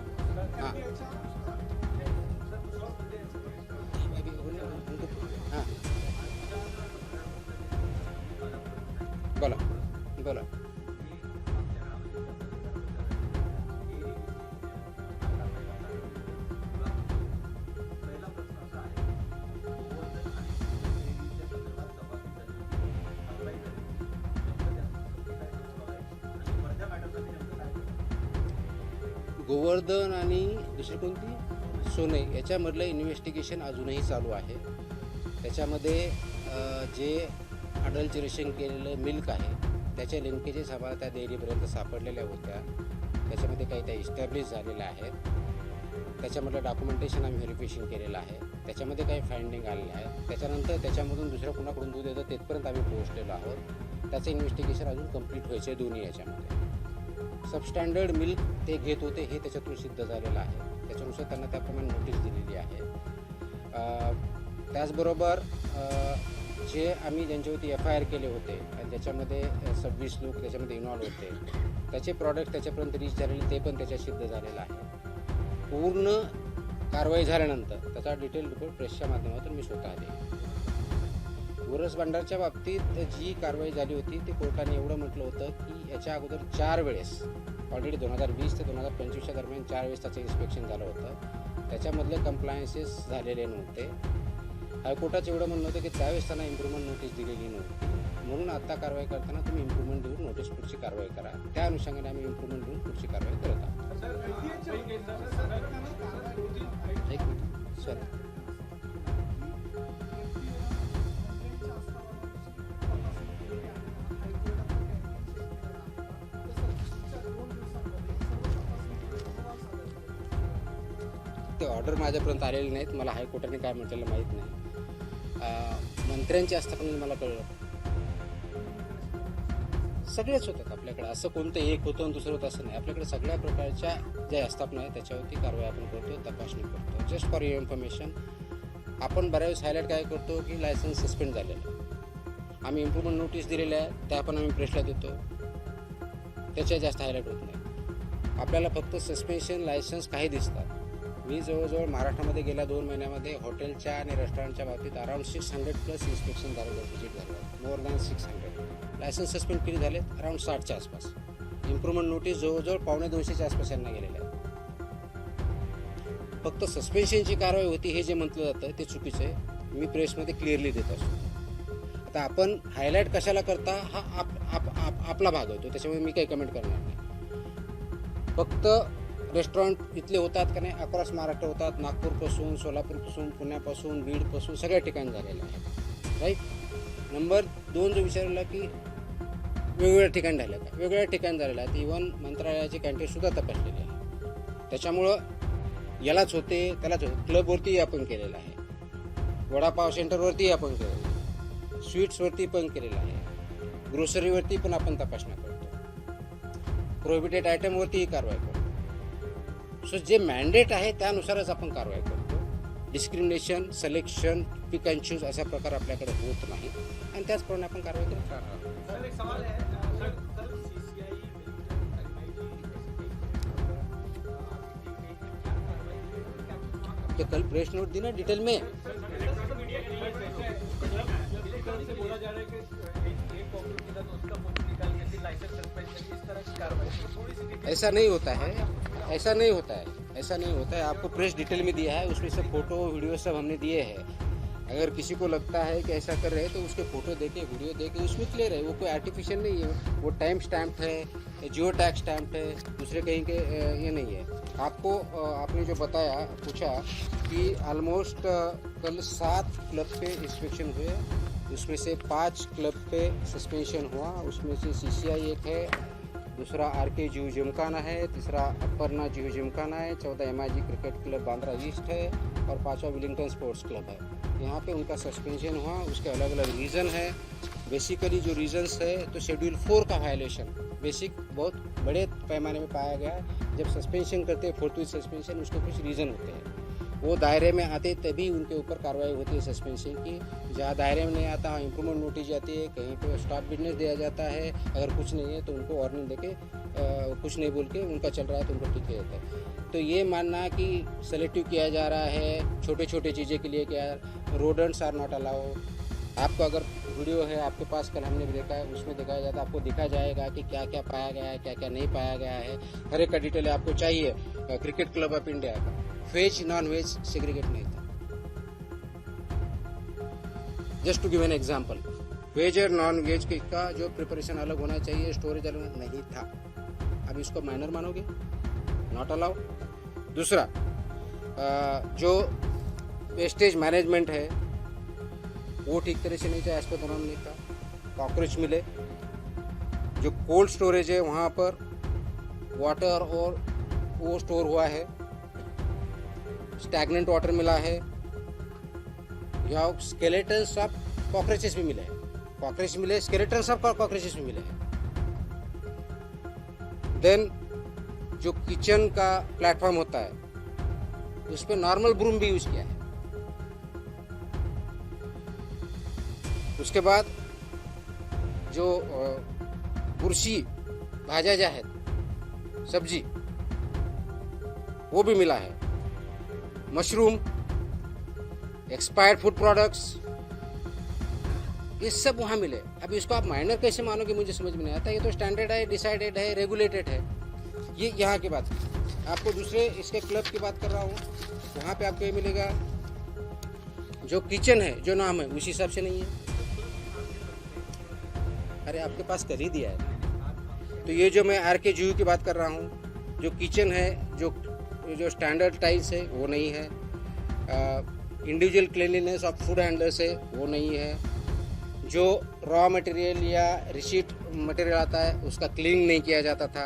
A: हाँ हाँ, बोला। गोवर्धन आणि दुसरी कोणती सोने याच्यामधलं इन्व्हेस्टिगेशन अजूनही चालू आहे। त्याच्यामध्ये जे अडल्चरेशन केलेलं मिल्क आहे त्याच्या लिंकेजेस आम्हाला त्या डेअरीपर्यंत सापडलेल्या होत्या। त्याच्यामध्ये काही त्या इस्टॅब्लिश झालेल्या आहेत। त्याच्यामधलं डॉक्युमेंटेशन आम्ही व्हेरिफिकेशन केलेलं आहे। त्याच्यामध्ये काही फाइंडिंग आलेले आहेत। त्याच्यानंतर त्याच्यामधून दुसऱ्या कुणाकडून दूध येतं तिथपर्यंत आम्ही पोहोचलेलो आहोत। त्याचं इन्व्हेस्टिगेशन अजून कंप्लीट व्हायचं आहे दोन्ही याच्यामध्ये। सबस्टँडर्ड मिल्क ते घेत होते हे त्याच्यातून सिद्ध झालेलं आहे। त्याच्यानुसार त्यांना त्याप्रमाणे नोटीस दिलेली आहे। त्याचबरोबर जे आम्ही ज्यांच्यावरती FIR केले होते आणि ज्याच्यामध्ये 26 लोक त्याच्यामध्ये इन्व्हॉल्व होते त्याचे प्रॉडक्ट त्याच्यापर्यंत रीच झालेले ते पण त्याच्यात सिद्ध झालेलं आहे। पूर्ण कारवाई झाल्यानंतर त्याचा डिटेल रिपोर्ट प्रेसच्या माध्यमातून मी स्वतः देईन। गोरस भांडारच्या बाबतीत जी कारवाई झाली होती ती कोर्टाने एवढं म्हटलं होतं की याच्या अगोदर 4 वेळेस ऑलरेडी 2020 ते 2025 दरम्यान 4 वेळेस त्याचं इन्स्पेक्शन झालं होतं। त्याच्यामधले कंप्लायन्सेस झालेले नव्हते। हायकोर्टाचं एवढं म्हणणं होतं की त्यावेळेस त्यांना इम्प्रूव्हमेंट नोटीस दिलेली नव्हती, म्हणून आता कारवाई करताना तुम्ही इम्प्रूव्हमेंट देऊन नोटीस पुढची कारवाई करा। त्या अनुषंगाने आम्ही इम्प्रूव्हमेंट देऊन पुढची कारवाई करत आहोत। एक मिनिट सर, ते ऑर्डर माझ्यापर्यंत आलेले नाहीत। मला हायकोर्टाने काय म्हटलेलं माहीत नाही। मंत्र्यांची असताना मला कळलं सगळेच होतात आपल्याकडे। असं कोणतं एक होतं आणि दुसरं होतं असं नाही। आपल्याकडे सगळ्या प्रकारच्या ज्या आस्थापना आहेत त्याच्यावरती कारवाई आपण करतो, तपासणी करतो। जस्ट फॉर युअर इन्फॉर्मेशन, आपण बऱ्याच वेळेस हायलाईट काय करतो की लायसन्स सस्पेंड झालेलं आहे। आम्ही इम्प्रूव्हमेंट नोटीस दिलेल्या आहेत त्या पण आम्ही प्रेसला देतो, त्याच्या जास्त हायलाईट होत नाही। आपल्याला फक्त सस्पेन्शन लायसन्स काही दिसतात। मी जवळजवळ महाराष्ट्रामध्ये गेल्या 2 महिन्यामध्ये हॉटेलच्या आणि रेस्टॉरंटच्या बाबतीत अराउंड 600+ इन्स्पेक्शन झालेलं, व्हिजिट झालं, मोर दॅन 600। लायसन्स सस्पेंड किती झालेत? अराउंड 60च्या आसपास। इम्प्रूव्हमेंट नोटीस जवळजवळ 250 आसपास यांना गेलेल्या आहेत। फक्त सस्पेन्शनची कारवाई होती हे जे म्हटलं जातं ते चुकीचं आहे. मी प्रेसमध्ये क्लिअरली देत असतो. आता आपण हायलाईट कशाला करता हा आपला भाग होतो, त्याच्यामुळे मी काही कमेंट करणार नाही. फक्त रेस्टॉरंट इथले होतात का नाही, अक्रॉस महाराष्ट्र होतात, नागपूरपासून, सोलापूरपासून, पुण्यापासून, बीडपासून सगळ्या ठिकाणी झालेलं आहे. राईट. नंबर 2 जो विचारला की वेगवेगळ्या ठिकाणी झालं का, वेगवेगळ्या ठिकाणी झालेलं आहे. इव्हन मंत्रालयाचे कॅन्टीनसुद्धा तपासलेले आहे. त्याच्यामुळं यालाच होते त्यालाच होते. क्लबवरतीही आपण केलेलं आहे, वडापाव सेंटरवरतीही आपण केलेलं आहे, स्वीट्सवरती पण केलेलं आहे, ग्रोसरीवरती पण आपण तपासण्या करतो, प्रोहिबिटेड आयटमवरतीही कारवाई करतो. सो जे मॅन्डेट आहे त्यानुसारच आपण कारवाई करतो. Discrimination, selection, pick and choose असा प्रकार आपल्याकडे होत नाही आणि त्याचप्रमाणे आपण कारवाई करत राहणार.
F: सर एक सवाल है सर सीसीआई
A: तो कल प्रेस नोट दी ना डिटेल में.
C: से बोला जा रहा है कि एक कॉकरोच मिला तो उसका फोटो निकाल के फिर लाइसेंस सस्पेंड करके इस तरह की कार्रवाई थोड़ी सी डिटेल
A: ऐसा नहीं होता है, ऐसा नहीं होता है, ऐसा नहीं होता है. आपको प्रेस डिटेल में दिया है, उसमें से फोटो वीडियो सब हमने दिए हैं. अगर किसी को लगता है कि ऐसा कर रहे हैं तो उसके फोटो देके वीडियो देके उसमें क्लियर है. वो कोई आर्टिफिशियल नहीं है, वो टाइम स्टैम्प है, जियो टैग स्टैम्प है, दूसरे कहीं के ये नहीं है. आपको आपने जो बताया पूछा कि ऑलमोस्ट कल 7 क्लब पे इंस्पेक्शन हुए, उसमें से 5 क्लब पे सस्पेंशन हुआ. उसमें से सीसीआई एक है, दूसरा आरके जुहू जिमखाना है, तीसरा अपर्णा जुहू जिमखाना है, 14 MIG cricket club Bandra east है और 5वां विलिंगटन स्पोर्ट्स क्लब है. यहाँ पे उनका सस्पेंशन हुआ. उसके अलग अलग रीज़न है. बेसिकली जो रीज़न्स है तो शेड्यूल 4 का वायलेशन बेसिक बहुत बड़े पैमाने में पाया गया है. जब सस्पेंशन करते हैं, फोर्थ सस्पेंशन, उसके कुछ रीज़न होते हैं. वो दायरे में आते तभी उनके ऊपर कार्रवाई होती है सस्पेंशन की. जहाँ दायरे में नहीं आता इम्प्रूवमेंट नोटिस जाती है, कहीं पे स्टॉप बिजनेस दिया जाता है. अगर कुछ नहीं है तो उनको वार्निंग देके कुछ नहीं बोल के उनका चल रहा है तो उनको ठीक किया जाता है. तो ये मानना कि सेलेक्टिव किया जा रहा है छोटे छोटे चीज़ें के लिए, क्या रोडेंट्स आर नॉट अलाउ. आपको अगर वीडियो है आपके पास, कल हमने भी देखा है, उसमें दिखाया जाता है, आपको दिखा जाएगा कि क्या क्या पाया गया है, क्या क्या नहीं पाया गया है. हर एक का डिटेल आपको चाहिए. क्रिकेट क्लब ऑफ इंडिया का वेज नॉन वेज सेग्रीगेट नहीं था. Just to give an example, veg और नॉन वेज का जो प्रिपरेशन अलग होना चाहिए, स्टोरेज अलग नहीं था. अब इसको माइनर मानोगे, नॉट अलाउ. दूसरा जो वेस्टेज मैनेजमेंट है वो ठीक तरह से नहीं था, एज पर दोनों नहीं था. कॉकरोच मिले. जो कोल्ड स्टोरेज है वहाँ पर वाटर और वो स्टोर हुआ है, स्टैगनेंट वाटर मिला है. यहाँ स्केलेटन्स ऑफ कॉकरोचेस भी मिले हैं. कॉकरोच मिले, स्केलेटन्स ऑफ कॉकरोचेस भी मिले हैं. देन जो किचन का प्लेटफॉर्म होता है उस पर नॉर्मल ब्रूम भी यूज किया है. उसके बाद जो बुरशी भाजा जा है सब्जी वो भी मिला है. मशरूम, एक्सपायर्ड फूड प्रोडक्ट्स, ये सब वहाँ मिले. अब इसको आप माइनर कैसे मानोगे, मुझे समझ में नहीं आता. ये तो स्टैंडर्ड है, डिसाइडेड है, रेगुलेटेड है. ये यहाँ की बात. आपको दूसरे इसके क्लब की बात कर रहा हूँ, वहाँ पे आपको ये मिलेगा जो किचन है, जो नाम है उस हिसाब से नहीं है. अरे आपके पास कर ही दिया है. तो ये जो मैं आरके जुहू की बात कर रहा हूँ, जो किचन है, जो स्टैंडर्ड टाइल्स है वो नहीं है. Individual cleanliness of food handlers है वो नहीं है. जो रॉ मटेरियल या रिसीट मटेरियल आता है उसका क्लीन नहीं किया जाता था.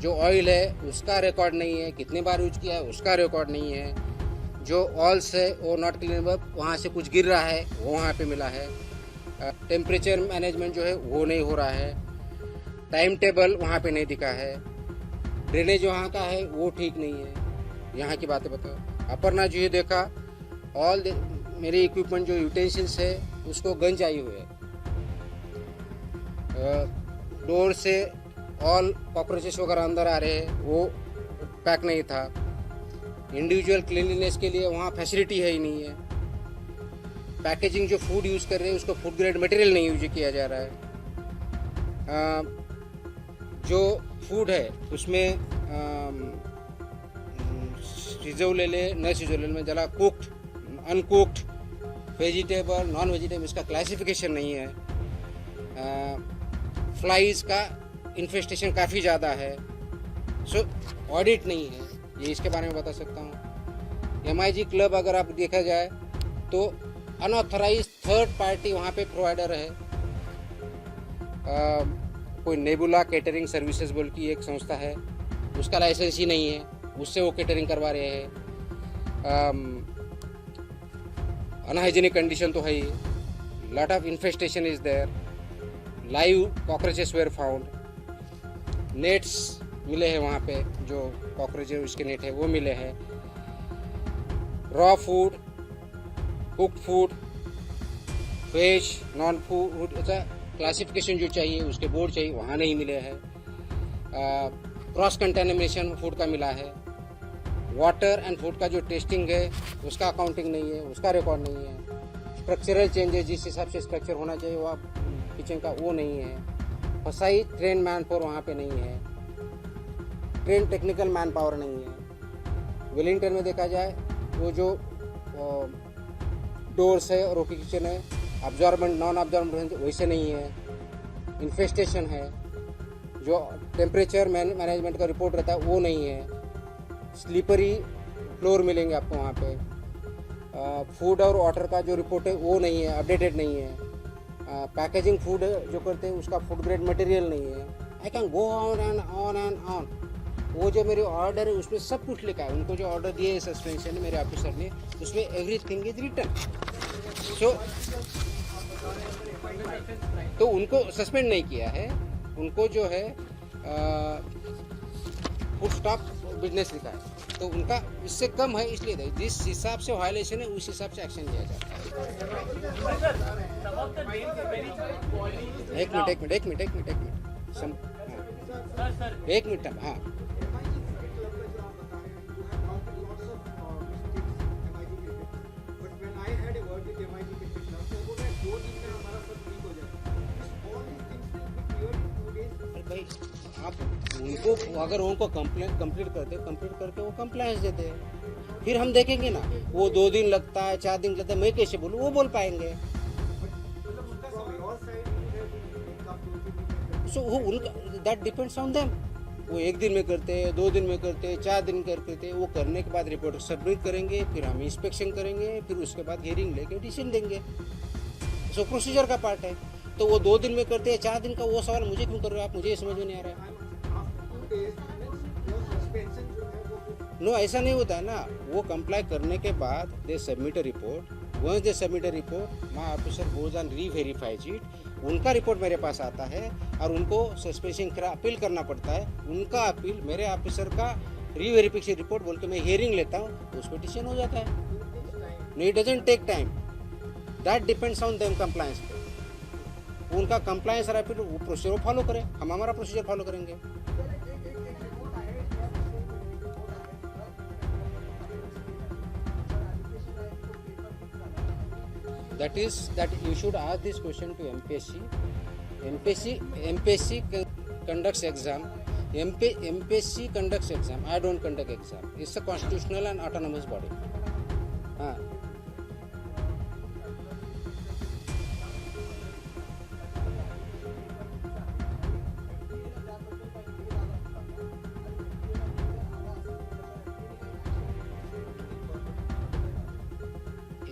A: जो ऑयल है उसका रिकॉर्ड नहीं है, कितने बार यूज किया है उसका रिकॉर्ड नहीं है. जो ऑयल्स है वो नॉट क्लीनेबल, वहाँ से कुछ गिर रहा है वो वहाँ पे मिला है. टेम्परेचर मैनेजमेंट जो है वो नहीं हो रहा है. टाइम टेबल वहाँ पे नहीं दिखा है. ड्रेनेज वहाँ का है वो ठीक नहीं है. यहाँ की बातें बताओ. अपर्णा जो ये देखा, ऑल मेरे इक्विपमेंट जो यूटेंसिल्स है उसको गंज आई हुई है. डोर से ऑल कॉकरोचेस वगैरह अंदर आ रहे हैं वो पैक नहीं था. इंडिविजुअल क्लीनलीनेस के लिए वहाँ फैसिलिटी है ही नहीं है. पैकेजिंग जो फूड यूज़ कर रहे हैं उसको फूड ग्रेड मटेरियल नहीं यूज किया जा रहा है. जो फूड है उसमें शिजवलेले न शिजवलेले म्हणजे ज्याला cooked uncooked vegetable non vegetable इसका क्लासिफिकेशन नहीं है। फ्लाइज का इन्फेस्टेशन काफ़ी ज़्यादा है। सो ऑडिट नहीं है, ये इसके बारे में बता सकता हूँ। MIG क्लब अगर आप देखा जाए तो अनऑथराइज थर्ड पार्टी वहाँ पे प्रोवाइडर है। कोई नेबुला कैटरिंग सर्विसेज बोल की एक संस्था है, उसका लाइसेंस ही नहीं है, उससे वो कैटरिंग करवा रहे हैं। अनहाइजीनिक कंडीशन तो है ही, lot of infestation is there, live cockroaches were found, nets मिले हैं वहाँ पे, जो कॉकरोच उसके नेट है वो मिले हैं। Raw food, cooked food, fish, non food, ऐसा क्लासिफिकेशन जो चाहिए उसके बोर्ड चाहिए वहाँ नहीं मिले हैं। क्रॉस कंटेमिनेशन फूड का मिला है। वाटर एंड फूड का जो टेस्टिंग है उसका अकाउंटिंग नहीं है, उसका रिकॉर्ड नहीं है। स्ट्रक्चरल चेंजेस जिस हिसाब से स्ट्रक्चर होना चाहिए वो किचन का वो नहीं है। फसाई ट्रेन मैन पावर वहाँ पे नहीं है, ट्रेन टेक्निकल मैन पावर नहीं है। वेलिंगटन में देखा जाए वो जो डोर्स है और ओके किचन है, अब्जॉर्बेंट नॉन अब्जॉर्बेंट वैसे नहीं है। इन्फेस्टेशन है, जो टेम्परेचर मैनेजमेंट का रिपोर्ट रहता है वो नहीं है। स्लीपरी फ्लोर मिलेंगे आपको वहाँ पे। फूड और वाटर का जो रिपोर्ट है वो नहीं है, अपडेटेड नहीं है। पैकेजिंग फूड जो करते हैं उसका फूड ग्रेड मटेरियल नहीं है। I can go on end on end on. वो जो मेरे ऑर्डर है उसमें सब कुछ लिखा है, उनको जो ऑर्डर दिए है सस्पेंशन मेरे ऑफिसर ने उसमें एवरीथिंग इज रिटन। सो तो उनको सस्पेंड नहीं किया है, उनको जो है फुल स्टॉप बिजनेस लिखा है, तो उनका इससे कम है, इसलिए जिस हिसाब से वायलेशन है उस हिसाब से एक्शन लिया जाता है। एक मिनट हाँ। भाई आप उनको अगर उनको कंप्लीट करके वो कंप्लायंस देते हैं, फिर हम देखेंगे ना। वो 2 दिन लगता है, 4 दिन लगता है, मैं कैसे बोलूँ? वो बोल पाएंगे। सो वो उनका दैट डिपेंड्स ऑन देम। वो 1 दिन में करते हैं, 2 दिन में करते हैं, 4 दिन करते थे। वो करने के बाद रिपोर्ट सबमिट करेंगे, फिर हम इंस्पेक्शन करेंगे, फिर उसके बाद हियरिंग लेके डिसीजन देंगे। सो प्रोसीजर का पार्ट है। तो वो 2 दिन में करते हैं, 4 दिन का, वो सवाल मुझे क्यों कर रहे हो आप? मुझे ये समझ में नहीं आ रहा है। नो ऐसा नहीं होता है ना। वो कंप्लाई करने के बाद they submit a report. Once they submit a report, my officer goes and reverifies it. उनका रिपोर्ट मेरे पास आता है और उनको सस्पेंशन का अपील करना पड़ता है। उनका अपील मेरे ऑफिसर का रीवेरिफिकेशन रिपोर्ट बोल के मैं हियरिंग लेता हूँ, उस पर डिसीजन हो जाता है। No it doesn't take time, that depends on them compliance पे। उनका कंप्लायंस और अपील वो प्रोसीजर फॉलो करें, हम हमारा प्रोसीजर फॉलो करेंगे। That you should ask this question to MPSC. MPSC conducts exam. MPSC conducts exam. I don't conduct exam. It's a constitutional and autonomous body. हाँ.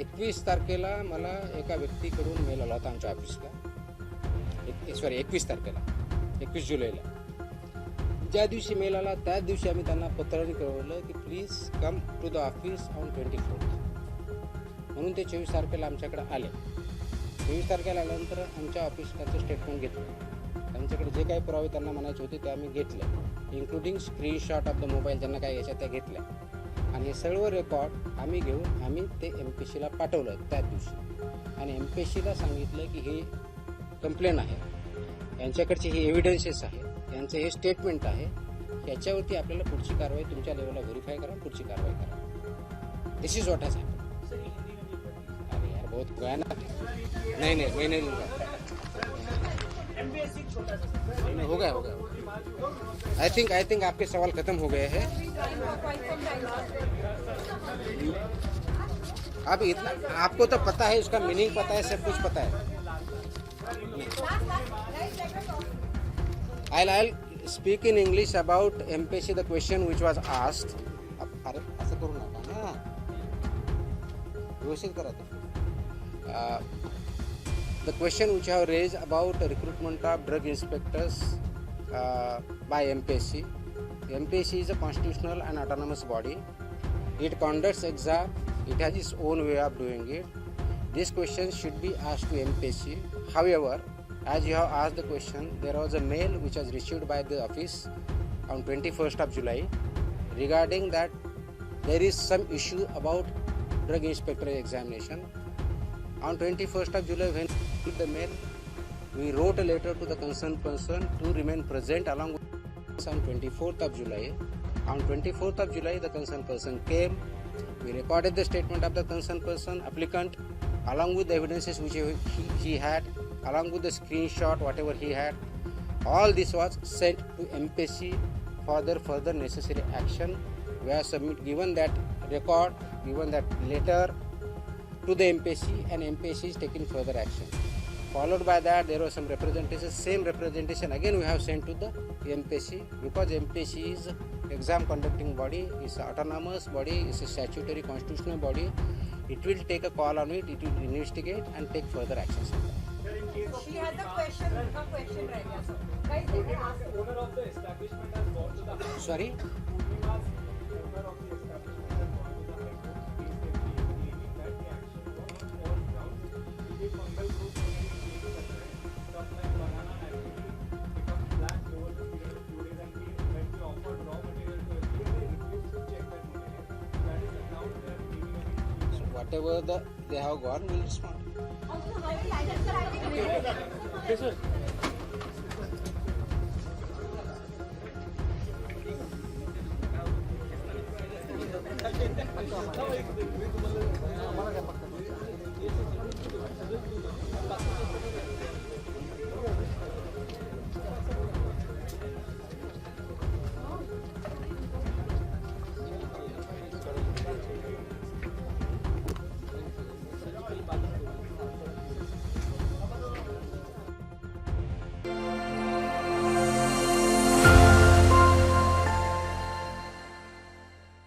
A: एकवीस तारखेला मला एका व्यक्तीकडून मेल आला होता आमच्या ऑफिसला। 21 तारखेला, 21 जुलैला ज्या दिवशी मेल आला त्याच दिवशी आम्ही त्यांना पत्राने कळवलं की please come to the office on 24th। म्हणून ते 24 तारखेला आमच्याकडे आले। 24 तारखेला आल्यानंतर आमच्या ऑफिस त्यांचं स्टेटमेंट घेतलं। त्यांच्याकडे जे काही पुरावे त्यांना म्हणायचे होते ते आम्ही घेतले, including screenshot of the mobile ज्यांना काय यायच्या त्या घेतल्या। आणि हे सर्व रेकॉर्ड आम्ही घेऊन आम्ही ते MPSCला पाठवलं त्याच दिवशी। आणि MPSCला सांगितलं की हे कंप्लेन आहे, यांच्याकडचे हे एव्हिडन्सेस आहे, यांचं हे स्टेटमेंट आहे, याच्यावरती आपल्याला पुढची कारवाई तुमच्या लेवलला व्हेरीफाय करा, पुढची कारवाई करा। दिस इज व्हॉट हॅज हॅपन। अरे यार बहुत गया ना। नहीं मैं नहीं लूँगा।
F: MPSC छोटा सा सर।
A: हो गया आई थिंक आपके सवाल खत्म हो गए हैं. अब इतना आपको तो पता है, उसका मीनिंग पता है, सब कुछ पता है. I'll speak in English about MPSC, the question which was asked. अरे असं करू नका ना, व्यवस्थित करा ते. The question which I have raised about recruitment of drug inspectors by MPSC. MPSC is a constitutional and autonomous body. It conducts exam. It has its own way of doing it. This question should be asked to MPSC. However, as you have asked the question, there was a mail which was received by the office on 21st of July regarding that there is some issue about drug inspector examination. On 21st of July, when we received the mail, we wrote a letter to the concerned person to remain present along with us on 24th of July. On 24th of July, the concerned person came. We recorded the statement of the concerned person, applicant, along with the evidences which he had, along with the screenshot, whatever he had. All this was sent to MPSC for their further necessary action. We have given that record, given that letter to the MPSC, and MPSC is taking further action. Followed by that, there was some representation. Same representation again we have sent to the MPSC, because MPSC is exam conducting body, is an autonomous body, is a statutory constitutional body. It will take a call on it. It will investigate and take further actions.
B: She has a question right now, sir. Guys, they can ask.
E: Owner of the establishment has gone to the High Court.
A: Sorry.
E: Purnima's owner of the establishment has gone to the High Court to face the claim, claiming that the action was on false grounds. The fungal growth already changed the trend. Stuff like banana naturally becomes black over the period of few days, and when we offered raw material to FDA, they refused to check that material. That is the ground they are claiming against you.
A: Whatever they have gone, will respond.
B: Also, how will license कराएंगे?
E: Yes, sir.
C: आम्हाला काय पडतं